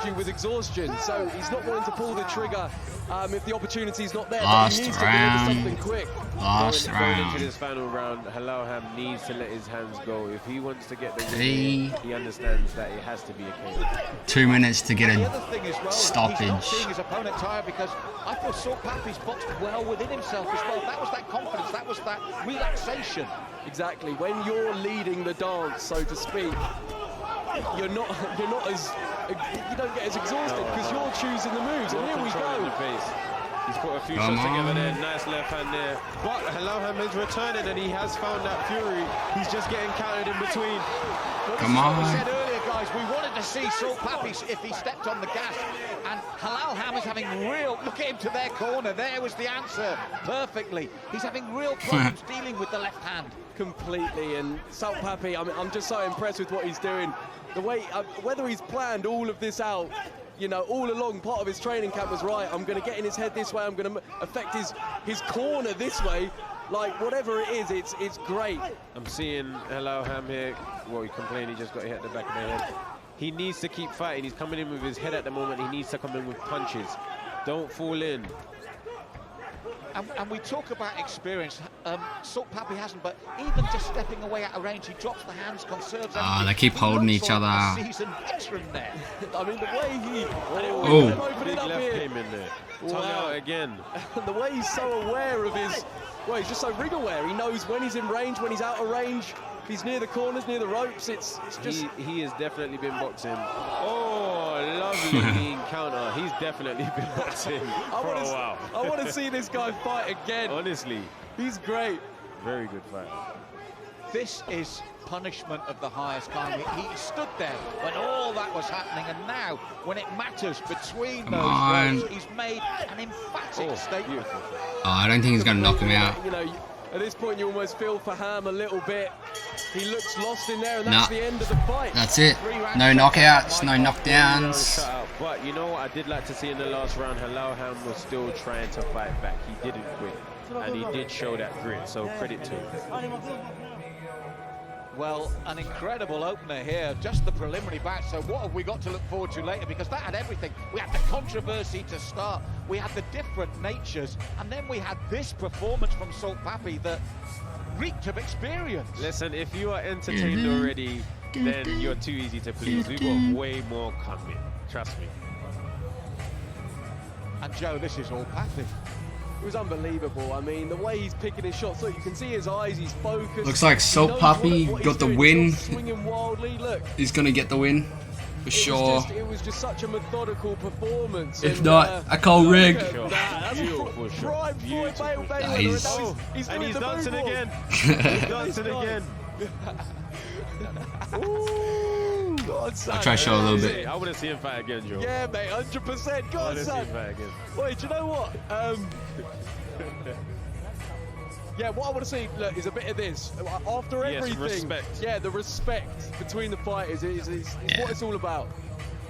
you with exhaustion, so he's not wanting to pull the trigger if the opportunity's not there. Last but he needs round. to deliver something quick. Going into this final round, Hello Ham needs to let his hands go. If he wants to get the win, he understands that it has to be a KO. 2 minutes to get The a other thing as well, stoppage. he's not seeing his opponent tired, because I feel Salt Pappy's boxed well within himself as well. That was that confidence, that was that relaxation. Exactly. When you're leading the dance, so to speak, you're not as, you don't get as exhausted because you're choosing the moves. And here we go. He's put a few shots together there, nice left hand there. But Hello Ham is returning, and he has found that fury. He's just getting countered in between. Come on. We said earlier, guys, we wanted to see Salt Pappy if he stepped on the gas. And Hello Ham is having real, look at him to their corner. There was the answer perfectly. He's having real problems dealing with the left hand. Completely, and Salt Pappy, I mean, I'm just so impressed with what he's doing. The way, whether he's planned all of this out, you know, all along, part of his training camp was right. I'm going to get in his head this way. I'm going to affect his corner this way. Like, whatever it is, it's great. I'm seeing Hello Ham here. Well, he complained he just got hit at the back of the head. He needs to keep fighting. He's coming in with his head at the moment. He needs to come in with punches. Don't fall in. And we talk about experience. Salt Pappy hasn't, but even just stepping away out of range, he drops the hands, conserves. They keep holding each other. Seasoned veteran there. I mean, the way he Big left came in there. Tongue out again. The way he's so aware of his, well, he's just so ring aware. He knows when he's in range, when he's out of range. If he's near the corners, near the ropes, it's just... He has definitely been boxing. Oh, lovely clean counter. He's definitely been boxing for a while. I want to see this guy fight again. Honestly. He's great. Very good fight. This is punishment of the highest kind. He stood there when all that was happening, and now, when it matters between those rows, he's made an emphatic statement. I don't think he's going to knock him out. You know, at this point, you almost feel for Ham a little bit. He looks lost in there, and that's the end of the fight. That's it. No knockouts, no knockdowns. But you know what I did like to see in the last round? Hello Ham was still trying to fight back. He didn't quit, and he did show that grit, so credit to him. Well, an incredible opener here, just the preliminary batch. So what have we got to look forward to later? Because that had everything. We had the controversy to start, we had the different natures, and then we had this performance from Salt Pappy that reeked of experience. Listen, if you are entertained already, then you're too easy to please. We've got way more coming, trust me. And Joe, this is all Pappy. It was unbelievable. I mean, the way he's picking his shots. Look, you can see his eyes. He's focused. Looks like Salt Pappy got the win. Swinging wildly. Look. He's going to get the win. For sure. It was just such a methodical performance. If not, I call rig. That's Beautiful shot. Beautiful. He's dancing again. He's dancing again. God, son. I'll try to show a little bit. I want to see him fight again, Joe. Yeah, mate, 100%. God, son. Wait, do you know what? Yeah, what I want to see, look, is a bit of this. After everything, respect. Yeah, the respect between the fighters is what it's all about.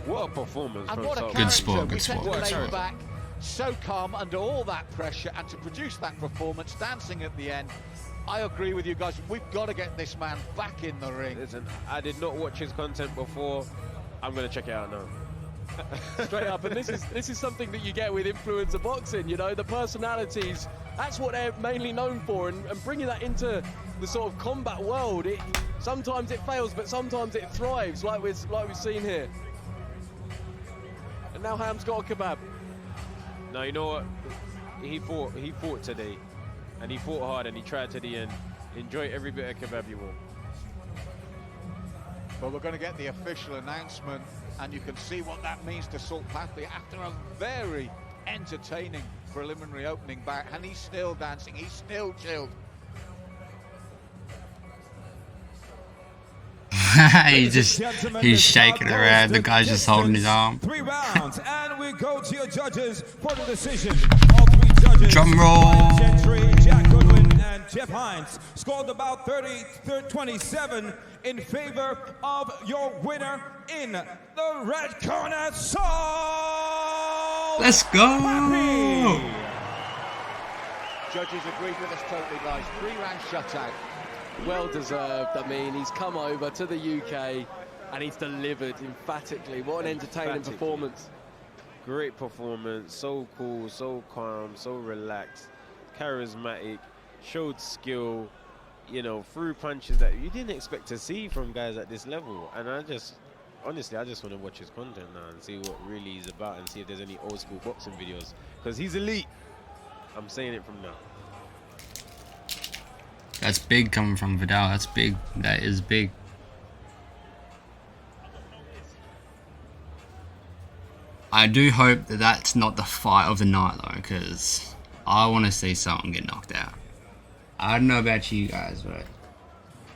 What a performance And from what a South. Good sport, good We said sport. to lay back, so calm under all that pressure, and to produce that performance, dancing at the end. I agree with you guys. We've got to get this man back in the ring. Listen, I did not watch his content before. I'm going to check it out now. Straight up, and this is something that you get with influencer boxing, you know, the personalities. That's what they're mainly known for, and bringing that into the sort of combat world, sometimes it fails, but sometimes it thrives, like we've seen here. And now Ham's got a kebab. Now, you know what? He fought today, and he fought hard, and he tried to the end. Enjoy every bit of kebab you want. Well, we're going to get the official announcement, and you can see what that means to Salt Pathway after a very entertaining preliminary opening back, and he's still dancing, he's still chilled. he's shaking around. The guy's just holding his arm. 3 rounds, and we go to your judges for the decision. All 3 judges. Drum roll. Gentry, Jack Goodwin, and Jeff Hines scored about 30-27 in favor of your winner in the red corner, Salt. Let's go. Judges agreed with us totally, guys. 3-round shutout. Well deserved. I mean, he's come over to the UK and he's delivered emphatically. What an entertaining performance. Great performance, so cool, so calm, so relaxed, charismatic, showed skill, you know, threw punches that you didn't expect to see from guys at this level. And honestly, I just want to watch his content now and see what really he's about and see if there's any old school boxing videos, because he's elite. I'm saying it from now. That's big coming from Vidal. That's big. That is big. I do hope that that's not the fight of the night though, because I want to see someone get knocked out. I don't know about you guys, but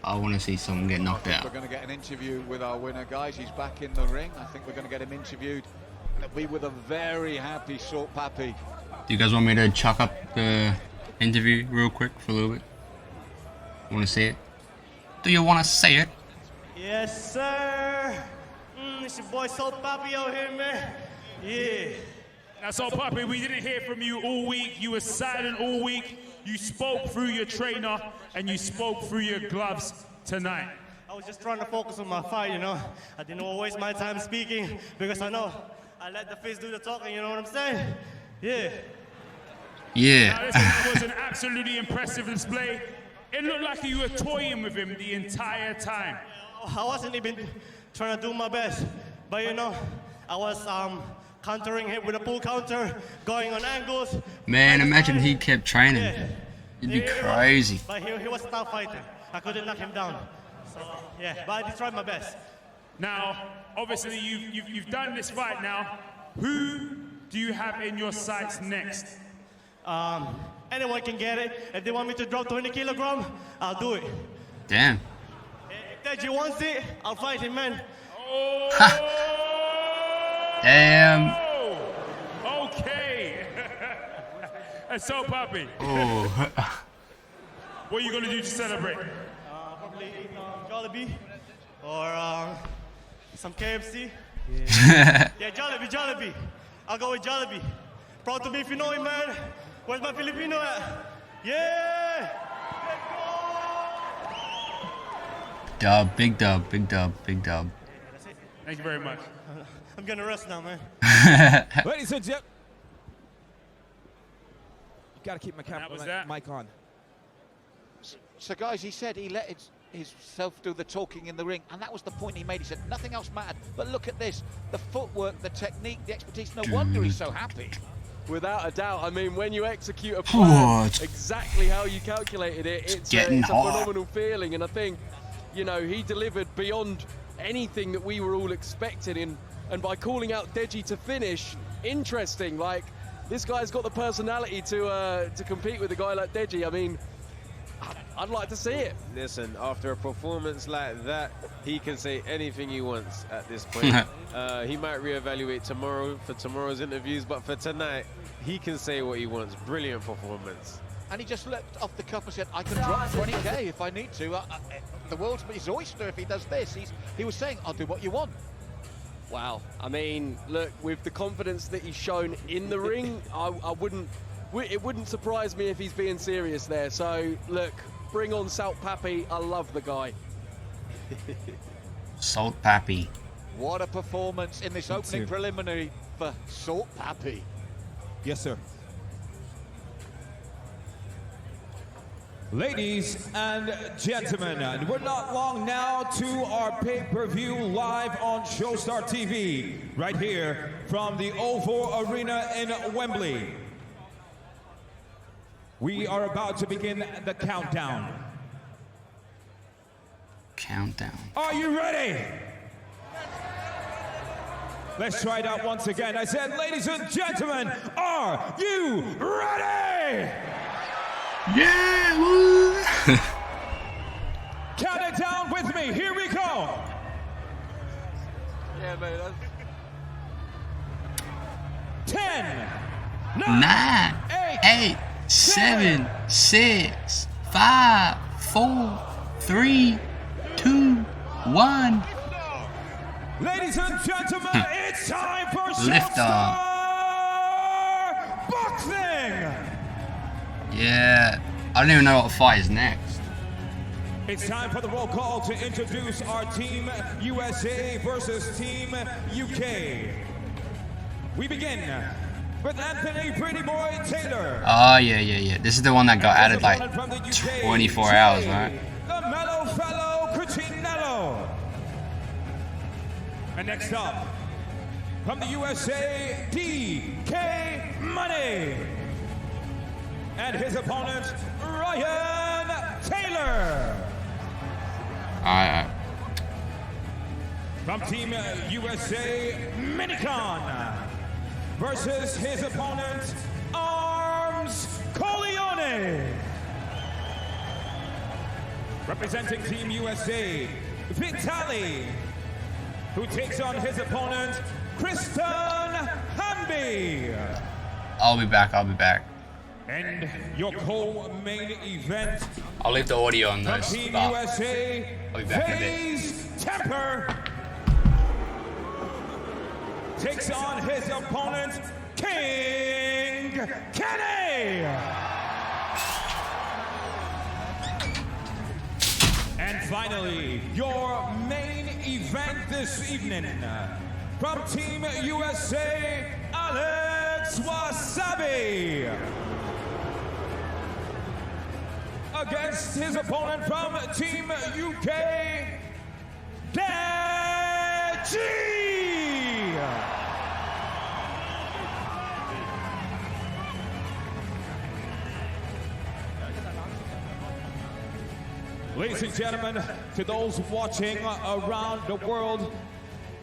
I want to see someone get knocked out. We're going to get an interview with our winner, guys. He's back in the ring. I think we're going to get him interviewed. And it'll be with a very happy Salt Pappy. Do you guys want me to chuck up the interview real quick for a little bit? Want to see it? Do you want to see it? Yes, sir. It's your boy Salt Pappy out here, man. Yeah. Now, Salt Pappy, we didn't hear from you all week. You were silent all week. You spoke through your trainer and you spoke through your gloves tonight. I was just trying to focus on my fight, you know. I didn't want to waste my time speaking because I know I let the face do the talking, you know what I'm saying? Yeah. Yeah. Now, listen, it was an absolutely impressive display. It looked like you were toying with him the entire time. I wasn't even trying to do my best, but you know, I was countering him with a pull counter, going on angles. Man, imagine he kept training. Yeah. It'd be crazy. But he was a tough fighter. I couldn't knock him down. So yeah, but I did try my best. Now, obviously, you've done this fight now. Who do you have in your sights next? Anyone can get it. If they want me to drop 20 kilograms, I'll do it. Damn. If Deji wants it, I'll fight him, man. Oh. Damn. Okay. And so, Papi. Oh. What are you going to do to celebrate? Probably Jollibee or some KFC. Yeah, Jollibee. I'll go with Jollibee. Proud to be Pinoy, man. Where's my Filipino at? Yeah! Dub, big dub, big dub, big dub. Thank you very much. I'm gonna rest now, man. Ladies and gentlemen. You gotta keep my mic on. So guys, he said he let himself do the talking in the ring, and that was the point he made. He said nothing else mattered. But look at this, the footwork, the technique, the expertise. No wonder he's so happy. Without a doubt. I mean, when you execute a plan exactly how you calculated it, it's a phenomenal feeling. And I think, you know, he delivered beyond anything that we were all expecting. And by calling out Deji to finish, interesting. Like, this guy's got the personality to compete with a guy like Deji. I mean, I'd like to see it. Listen, after a performance like that, he can say anything he wants at this point. He might reevaluate tomorrow for tomorrow's interviews, but for tonight, he can say what he wants. Brilliant performance. And he just leapt off the cuff and said, I can drop 20K if I need to. The world's his oyster if he does this. He was saying, I'll do what you want. Wow. I mean, look, with the confidence that he's shown in the ring, it wouldn't surprise me if he's being serious there. So, look, bring on Salt Pappy. I love the guy. Salt Pappy. What a performance in this opening preliminary for Salt Pappy. Yes, sir. Ladies and gentlemen, we're not long now to our pay-per-view live on SHOWSTAR TV, right here from the Oval Arena in Wembley. We are about to begin the countdown. Countdown. Are you ready? Let's try it out once again. I said, ladies and gentlemen, are you ready? Yeah, woo! Count it down with me. Here we go. Yeah, man. 10, 9, 8, 7, 6, 5, 4, 3, 2, 1. Ladies and gentlemen, it's time for Liftoff. SHOWSTAR Boxing. Yeah, I don't even know what fight is next. It's time for the roll call to introduce our Team USA versus Team UK. We begin with Anthony Pretty Boy Taylor. Oh, yeah. This is the one that got added like 24 hours, right? The Mellow Fellow Cucinello. And next up, from the USA, DK Money. And his opponent, Ryan Taylor. Alright. From Team USA, Minicon. Versus his opponent, Arms Corleone. Representing Team USA, Vitali, who takes on his opponent, Kristen Hamby. I'll be back. And your co-main event. I'll leave the audio on those. Team USA, I'll be back in a bit. FaZe Temper takes on his opponent, King Kenny. And finally, your main event this evening, from Team USA, Alex Wassabi, against his opponent from Team UK, Deji. Ladies and gentlemen, to those watching around the world,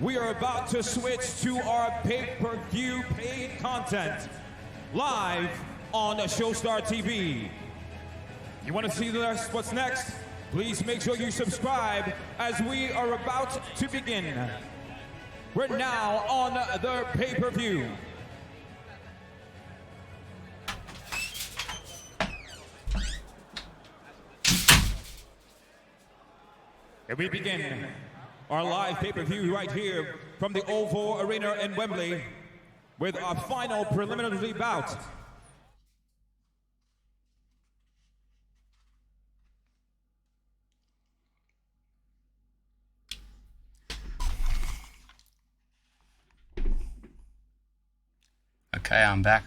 we are about to switch to our pay-per-view paid content live on SHOWSTAR TV. You want to see what's next? Please make sure you subscribe as we are about to begin. We're now on the pay-per-view. And we begin our live pay-per-view right here from the Oval Arena in Wembley with our final preliminary bout. Okay, I'm back.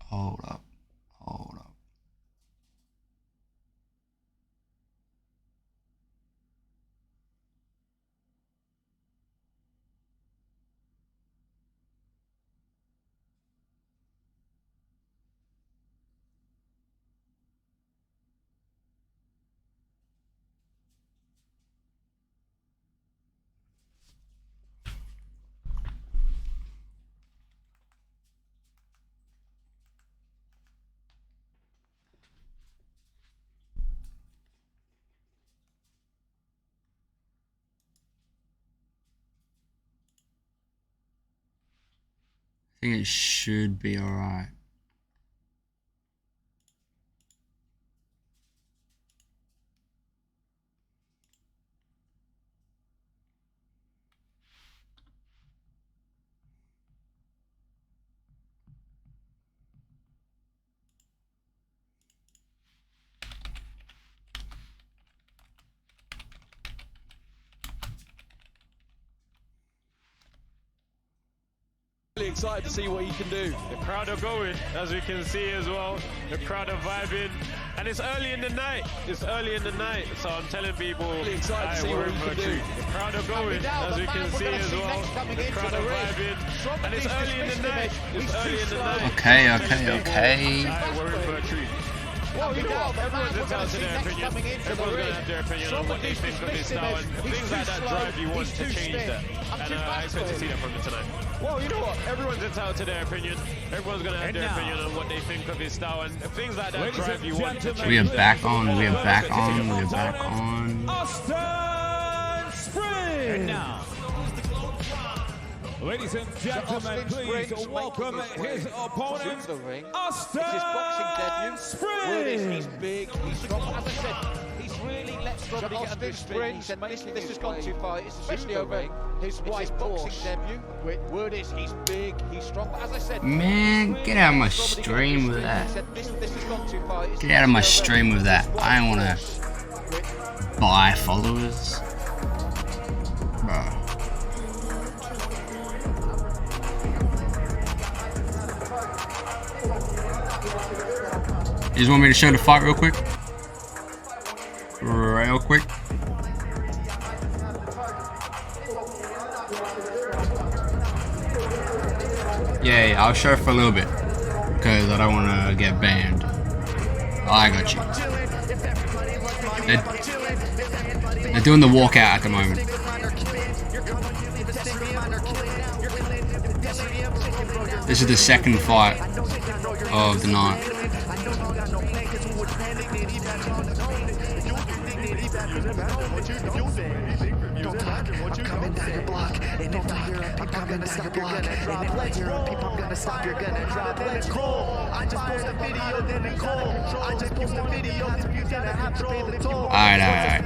Hold up. think it should be alright. Really excited to see what he can do. The crowd are going, as we can see as well. The crowd are vibing, and it's early in the night. It's early in the night, so I'm telling people, Really excited to see what he can do. The crowd are going, as we can see as well. The crowd are vibing, and it's early in the night. It's early in the night. Okay. We're in for a treat. Well, you know what? Everyone's entitled to their opinion. Everyone's going to have their opinion on what they think of this style, and things like that drive you want to change that. And I expect to see that from them tonight. Well, you know what? Everyone's entitled to their opinion. Everyone's going to have their opinion on what they think of his style, and things like that drive you want to change. We are back on. Austin Spring! And now, ladies and gentlemen, please welcome his opponent, Austin Spring! He's big, he's strong. As I said, he's really let Strong get under his skin. He said, this has gone too far, especially over his white boxing debut. Word is, he's big, he's strong. But as I said, Man, get out of my stream with that. Get out of my stream with that. I don't want to buy followers. Bro. You just want me to show the fight real quick? Real quick. Yeah, I'll show it for a little bit. Because I don't want to get banned. Oh, I got you. They're doing the walkout at the moment. This is the second fight of the night. I'm coming down your block, and if I hear a peep, I'm gonna stop block. And if I hear a peep, I'm gonna stop, you're gonna drop. Let's go. I just post a video, then Nicole. I just post a video, if you're gonna have to pay the toll. Alright.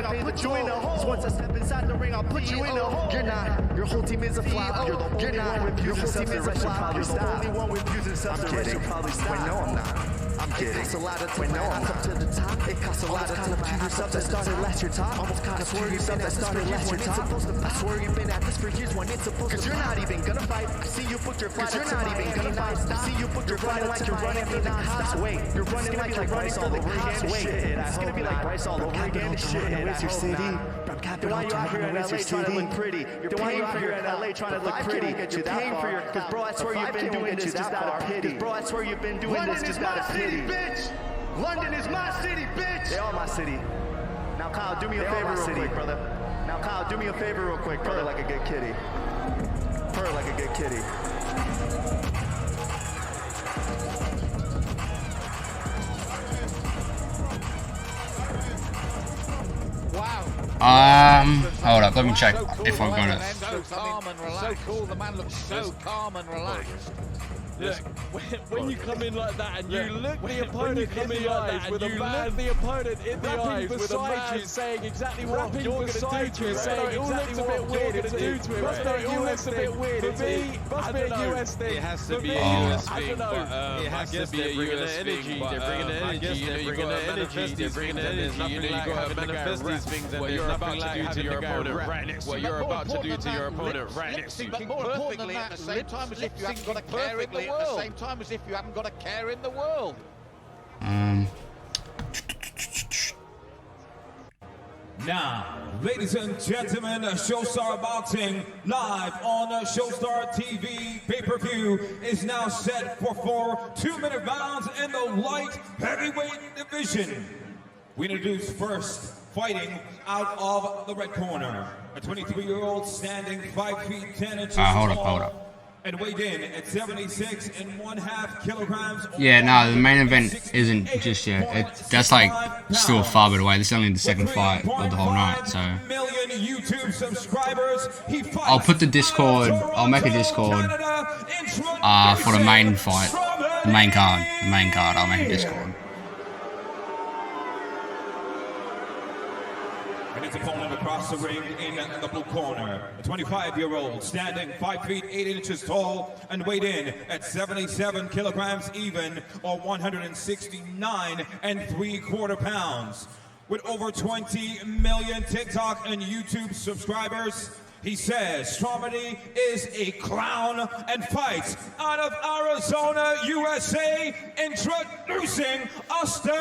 I'll put you in a hole. Once I step inside the ring, I'll put you in a hole. You're not. Your whole team is a flop. You're the only one with views and subs. You're the only one with views and subs. I'm kidding. Wait, no, I'm not. I'm kidding. It costs a lot of time. No, I'm up to the top. It costs a lot of time. I started last year top. Almost kind of swear you've been at this for years when it's supposed to. I swear you've been at this for years when it's supposed to. Cause you're not even gonna fight. I see you booked your flight. Cause you're not even gonna fight. I see you booked your flight like you're running for the cops. Wait, you're running like Bryce all over again. Wait, it's gonna be like Bryce all over again. Shit, where's your city? Then why you out here in LA trying to look pretty? Why you out here in LA trying to look pretty? You're paying for your. Cause bro, I swear you've been doing this just out of pity. Bro, I swear you've been doing this just out of pity. London is my city, bitch! They are my city. Now, Kyle, do me a favor real quick, brother. Now, Kyle, do me a favor real quick, brother. Purr like a good kitty. Purr like a good kitty. wow. Hold up, let me check if I've got it. So calm and relaxed. So cool, the man looks so calm and relaxed. Look, when you come in like that and you look the opponent in the eyes with a man, the opponent in the eyes with a man saying exactly what you're going to do to him, saying exactly what you're going to do to him. It all looks a bit weird. For me, must be a US thing. It has to be a US thing, but it has to be a US thing. They're bringing the energy, they're bringing the energy, they're bringing the energy. You know, you got to manifest these things, and there's nothing like having your opponent right next to you. What you're about to do to your opponent right next to you. But more importantly, at the same time as if you haven't got a care in the world. At the same time as if you haven't got a care in the world. Now, ladies and gentlemen, Showstar Boxing live on Showstar TV pay-per-view is now set for 4 2-minute rounds in the light heavyweight division. We introduce first, fighting out of the red corner, a 23-year-old standing 5 feet 10 inches Hold tall. up. And weighed in at 76.5 kilograms. Yeah, no, the main event isn't just yet. That's like still far bit away. This is only the second fight of the whole night, so. $1 million million YouTube subscribers. He fights I'll put the Discord. I'll make a Discord for the main fight, the main card. I'll make a Discord. And his opponent across the ring in the blue corner, a 25-year-old standing 5 feet 8 inches tall and weighed in at 77 kilograms even, or 169 3/4 pounds. With over 20 million TikTok and YouTube subscribers, he says Stromedy is a clown and fights out of Arizona, USA, introducing Austin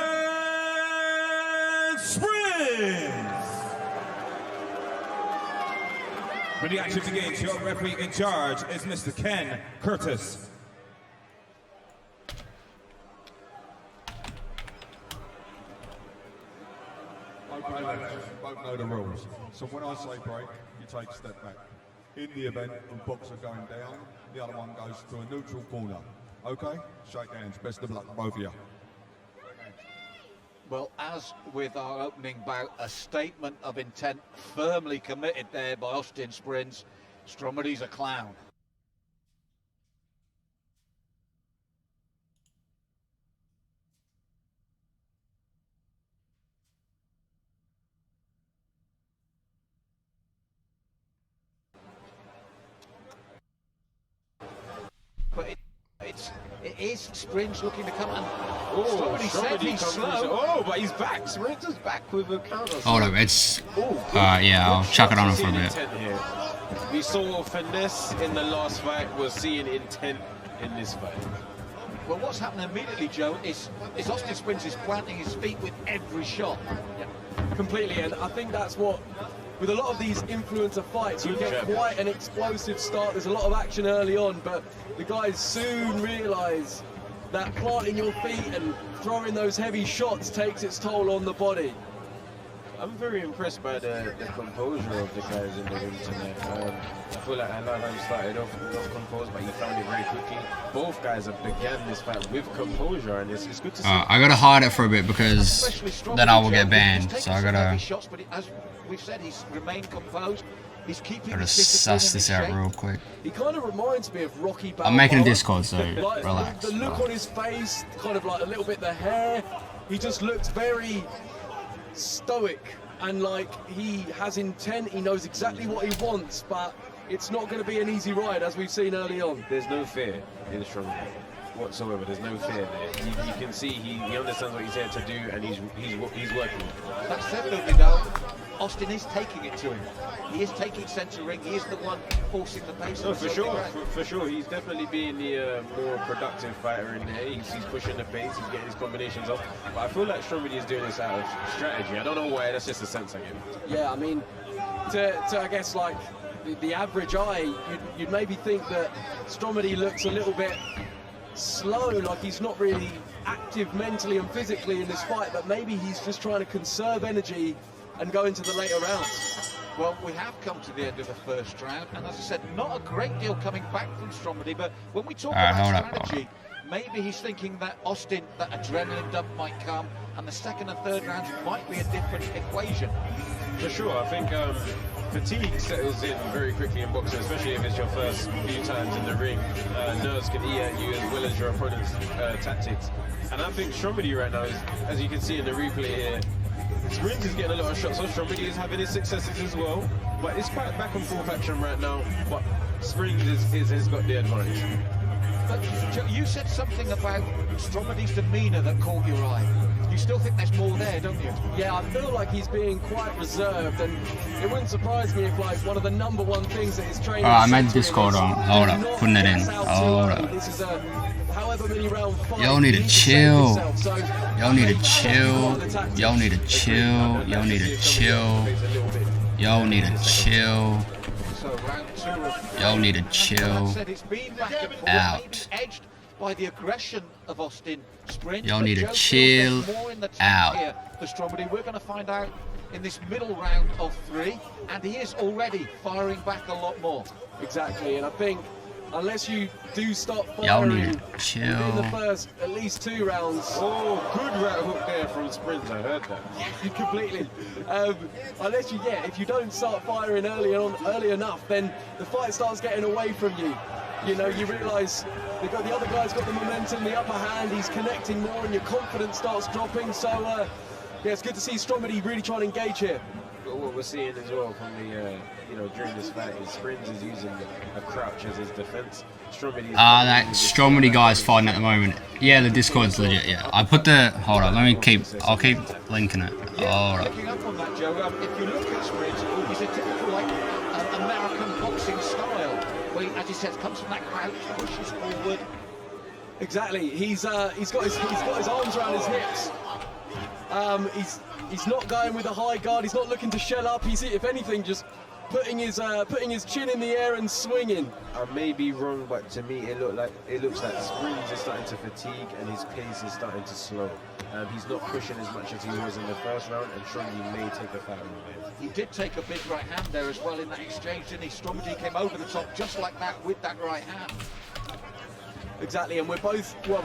Springs. When the action begins, your referee in charge is Mr. Ken Curtis. Okay, lads, both know the rules. So when I say break, you take a step back. In the event of boxer going down, the other one goes to a neutral corner. Okay? Shake hands. Best of luck, both of you. Well, as with our opening bout, a statement of intent firmly committed there by Austin Springs. Stromedy's a clown. But it is Springs looking to come and Stromedy said he's slow. Oh, but he's back. Springs is back with a counter. Hold up, it's yeah, I'll chuck it on him for a bit. We saw finesse in the last fight. We're seeing intent in this fight. Well, what's happening immediately, Joe, is Austin Springs is planting his feet with every shot. Yeah, completely, and I think that's what, with a lot of these influencer fights, you get quite an explosive start. There's a lot of action early on, but the guys soon realise that planting your feet and throwing those heavy shots takes its toll on the body. I'm very impressed by the composure of the guys in the ring tonight. I feel like Alavan started off composed, but he found it very quickly. Both guys have began this fight with composure, and it's good to see. I gotta hide it for a bit because then I will get banned. So I gotta. Shots, but as we've said, he's remained composed. He's keeping Gotta suss this out real quick. He kind of reminds me of Rocky Balboa. I'm making a Discord, so like, relax. The look on his face, kind of like a little bit the hair. He just looks very stoic and like he has intent. He knows exactly what he wants, but it's not going to be an easy ride, as we've seen early on. There's no fear in Stromedy whatsoever. There's no fear there. You can see he understands what he's here to do, and he's working. That's definitely though. Austin is taking it to him. He is taking centre ring. He is the one forcing the pace. No, for sure, for sure. He's definitely being the more productive fighter in there. He's pushing the pace. He's getting his combinations off. But I feel like Stromedy is doing this out of strategy. I don't know why. That's just a sense I get. Yeah, I mean, to I guess like the average eye, you'd maybe think that Stromedy looks a little bit slow, like he's not really active mentally and physically in this fight, but maybe he's just trying to conserve energy and go into the later rounds. Well, we have come to the end of the first round, and as I said, not a great deal coming back from Stromedy, but when we talk about strategy, maybe he's thinking that Austin, that adrenaline dump might come, and the second and third rounds might be a different equation. For sure, I think fatigue settles in very quickly in boxing, especially if it's your first few times in the ring. Nerves can eat at you as well as your opponent's tactics. And I think Stromedy right now, as you can see in the replay here, Springs is getting a lot of shots, so Stromedy is having his successes as well. But it's quite back and forth action right now, but Springs has got the advantage. But you said something about Stromedy's demeanour that caught your eye. You still think there's more there, don't you? Yeah, I feel like he's being quite reserved, and it wouldn't surprise me if like one of the #1 things that his training. I made Discord on. Hold up, putting it in. Hold up. This is a however many round fight. Y'all need to chill. Y'all need to chill. Y'all need to chill. Y'all need to chill. Y'all need to chill. Y'all need to chill out. Edged by the aggression of Austin Springs. Y'all need to chill out. For Stromedy, we're going to find out in this middle round of 3, and he is already firing back a lot more. Exactly, and I think unless you do start Y'all firing need to chill. in the first at least 2 rounds. Oh, good right hook there from Springs. I heard that. Yeah, completely. Unless you, if you don't start firing early enough, then the fight starts getting away from you. You know, you realise the other guy's got the momentum, the upper hand. He's connecting more, and your confidence starts dropping. So, yeah, it's good to see Stromedy really trying to engage here. But what we're seeing as well from the, you know, during this fight is Springs is using a crouch as his defense. That Stromedy guy's fighting at the moment. Yeah, the Discord's legit. Yeah, I put the. Hold on, I'll keep linking it. All right. Picking up on that, Joe. If you look at Springs, he's a typical American boxing style, where he, as he says, comes from that crouch, pushes forward. Exactly. He's got his arms around his hips. He's not going with a high guard. He's not looking to shell up. He's, if anything, just putting his chin in the air and swinging. I may be wrong, but to me it looks like Springs is starting to fatigue and his pace is starting to slow. He's not pushing as much as he was in the first round, and Stromedy may take the fight away. He did take a big right hand there as well in that exchange, didn't he? Stromedy came over the top just like that with that right hand. Exactly, and we're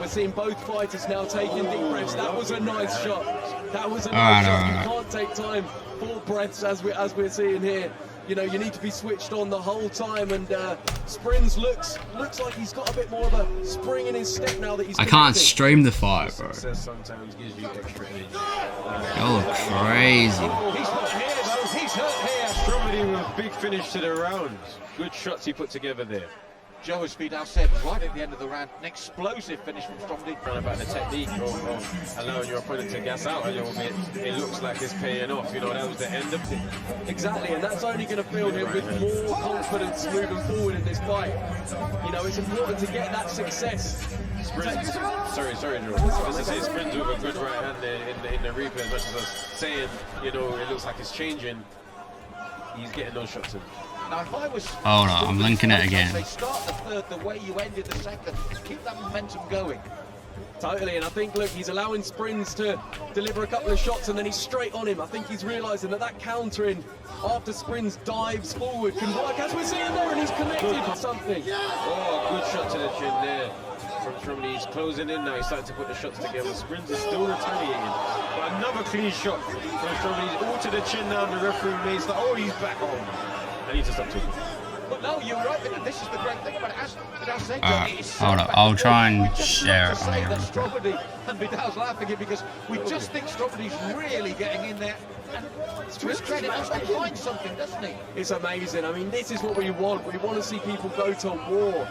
seeing both fighters now taking deep breaths. That was a nice shot. That was a nice shot. You can't take time for breaths as we're seeing here. You know, you need to be switched on the whole time, and Springs looks like he's got a bit more of a spring in his step now that he's. I can't stream the fight, bro. Success sometimes gives you extra energy. Y'all look crazy. Oh, he's not here though. He's hurt here. Stromedy with a big finish to the round. Good shots he put together there. Joe, as Vidal said, right at the end of the round, an explosive finish from Stromedy. About the technique of allowing your opponent to gas out a little bit, it looks like it's paying off. You know, that was the end of it. Exactly, and that's only going to fill him with more confidence moving forward in this fight. You know, it's important to get that success. Springs, sorry, Joe. As I say, Springs with a good right hand there in the replay, as much as I was saying, you know, it looks like it's changing. He's getting those shots in. Now, if I was Hold on, I'm linking it again. They start the third the way you ended the second. Keep that momentum going. Totally, and I think, look, he's allowing Springs to deliver a couple of shots and then he's straight on him. I think he's realising that countering after Springs dives forward can work, as we're seeing there, and he's connected to something. Oh, good shot to the chin there from Stromedy. He's closing in now. He's starting to put the shots together. Springs is still retaliating. But another clean shot from Stromedy. All to the chin now. The referee may start. Oh, he's back home. I need to stop talking. But no, you're right. This is the great thing about it. As said, hold up. I'll try and share it on here. Stromedy, and Vidal's laughing at because we just think Stromedy's really getting in there. And to his credit, must find something, doesn't he? It's amazing. I mean, this is what we want. We want to see people go to war.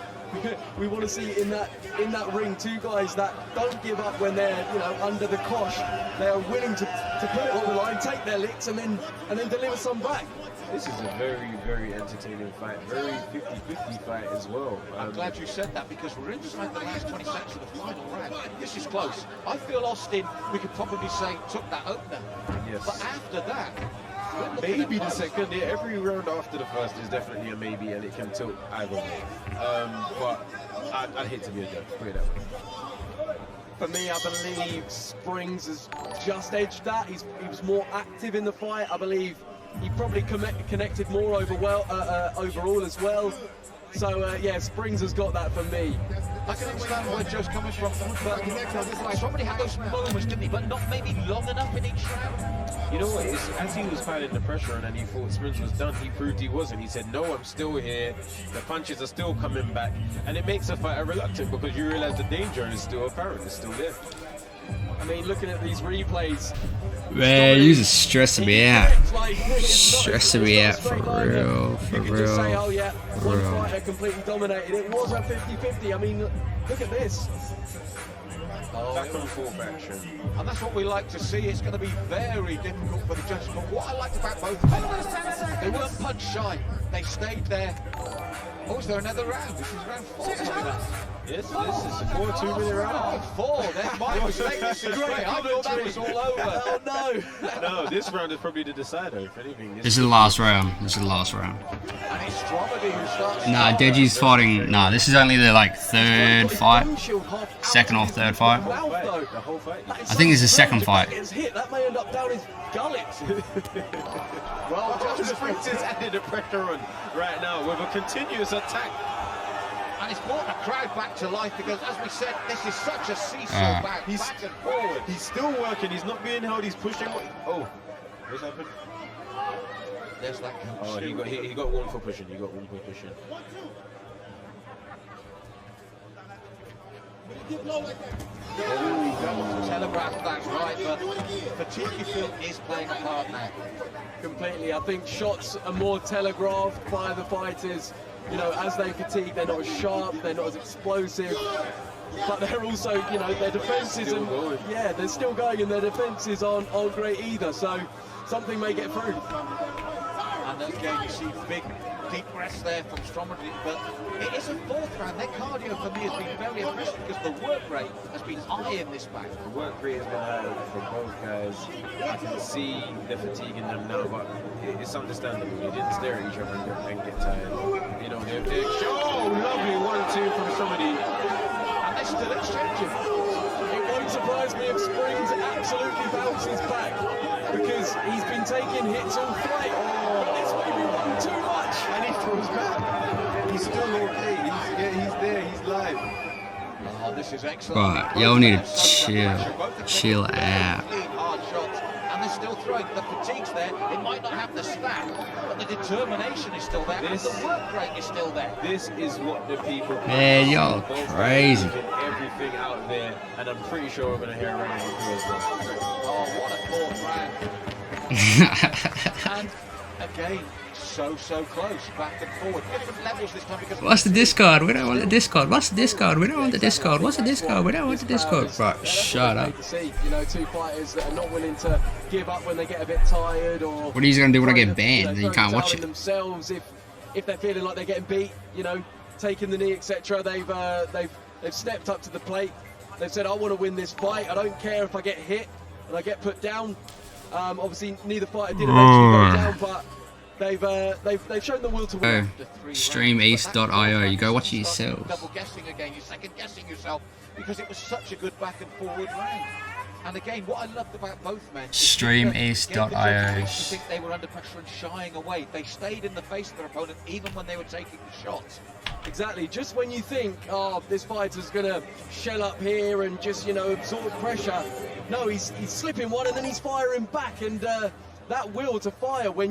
We want to see in that ring 2 guys that don't give up when they're, you know, under the cosh. They are willing to put it on the line, take their licks, and then deliver some back. This is a very, very entertaining fight. Very 50-50 fight as well. I'm glad you said that because we're inside the last 20 seconds of the final round. This is close. I feel Austin, we could probably say, took that opener. Yes. But after that, maybe the second. Yeah, every round after the first is definitely a maybe, and it can tilt either way. But I'd hate to be a judge. Put it that way. For me, I believe Springs has just edged that. He was more active in the fight. I believe he probably connected more overall as well. So yeah, Springs has got that for me. I can understand where Joe's coming from, but somebody had those moments, didn't he? But not maybe long enough in each round. You know what? As he was fighting the pressure and he thought Springs was done, he proved he wasn't. He said, "No, I'm still here. The punches are still coming back," and it makes a fighter reluctant because you realise the danger is still apparent. It's still there. I mean, looking at these replays. Man, you're just stressing me out. Stressing me out for real, for you could real. Just say, oh yeah, one real. fighter completely dominated. It was a 50-50. I mean, look at this. Back and forth action. And that's what we like to see. It's going to be very difficult for the judges. But what I liked about both men, they weren't punch shy. They stayed there. Oh, is there another round? This is round 4. Yes, this is a 4-2-minute round. 4. There's my mistake. This is great. I thought that was all over. Oh no. No, this round is probably the decider. If anything, This is the last round. This is the last round. And it's Stromedy who starts. Nah, Deji's fighting. Nah, this is only the third fight, second or third fight. The whole fight. I think this is the second fight. That may end up down his gullet. Well, Springs is adding the pressure on right now with a continuous attack. And it's brought the crowd back to life because, as we said, this is such a seesaw back and forward. He's still working. He's not being held. He's pushing. Oh, what's happened? There's that. Oh, he got one for pushing. He got one for pushing. Telegraphed that right, but fatigue, you feel, is playing a part now. Completely. I think shots are more telegraphed by the fighters. You know, as they fatigue, they're not as sharp, they're not as explosive, but they're also, you know, their defenses and yeah, they're still going, and their defenses aren't great either. So something may get through. And again, you see big, deep breaths there from Stromedy, but it is a fourth round. Their cardio for me has been very impressive because the work rate has been high in this match. The work rate has been high for both guys. I can see the fatigue in them now, but it's understandable. They didn't stare at each other and get tired. You know, they're oh, lovely 1-2 from somebody. And they're still exchanging. It won't surprise me if Springs absolutely bounces back because he's been taking hits all fight. But this may be one too much. And he throws back. He's still okay. He's there. He's live. Oh, this is excellent. Right, y'all need to chill out. Hard shots, and they're still throwing. The fatigue's there. It might not have the stack, but the determination is still there, and the work rate is still there. This is what the people. Man, y'all crazy. Everything out there, and I'm pretty sure we're gonna hear a round of applause. Oh, what a fourth round! And again, so close, back and forward, different levels this time because. What's the discard? We don't want the discard. What's the discard? We don't want the discard. What's the discard? We don't want the discard. Right, shut up. You know, two fighters that are not willing to give up when they get a bit tired, or What are you gonna do when I get banned? Then you can't watch it. Themselves, if they're feeling like they're getting beat, you know, taking the knee, etc. They've stepped up to the plate. They've said, I want to win this fight. I don't care if I get hit and I get put down. Obviously, neither fighter did eventually go down, but they've shown the will to win. Streameast.io. You go watch it yourselves. Double guessing again. You're second guessing yourself because it was such a good back and forward round. And again, what I loved about both men. Streameast.io. I think they were under pressure and shying away. They stayed in the face of their opponent even when they were taking the shots. Exactly. Just when you think, oh, this fighter's gonna shell up here and just, you know, absorb pressure. No, he's slipping one and then he's firing back, and that will to fire when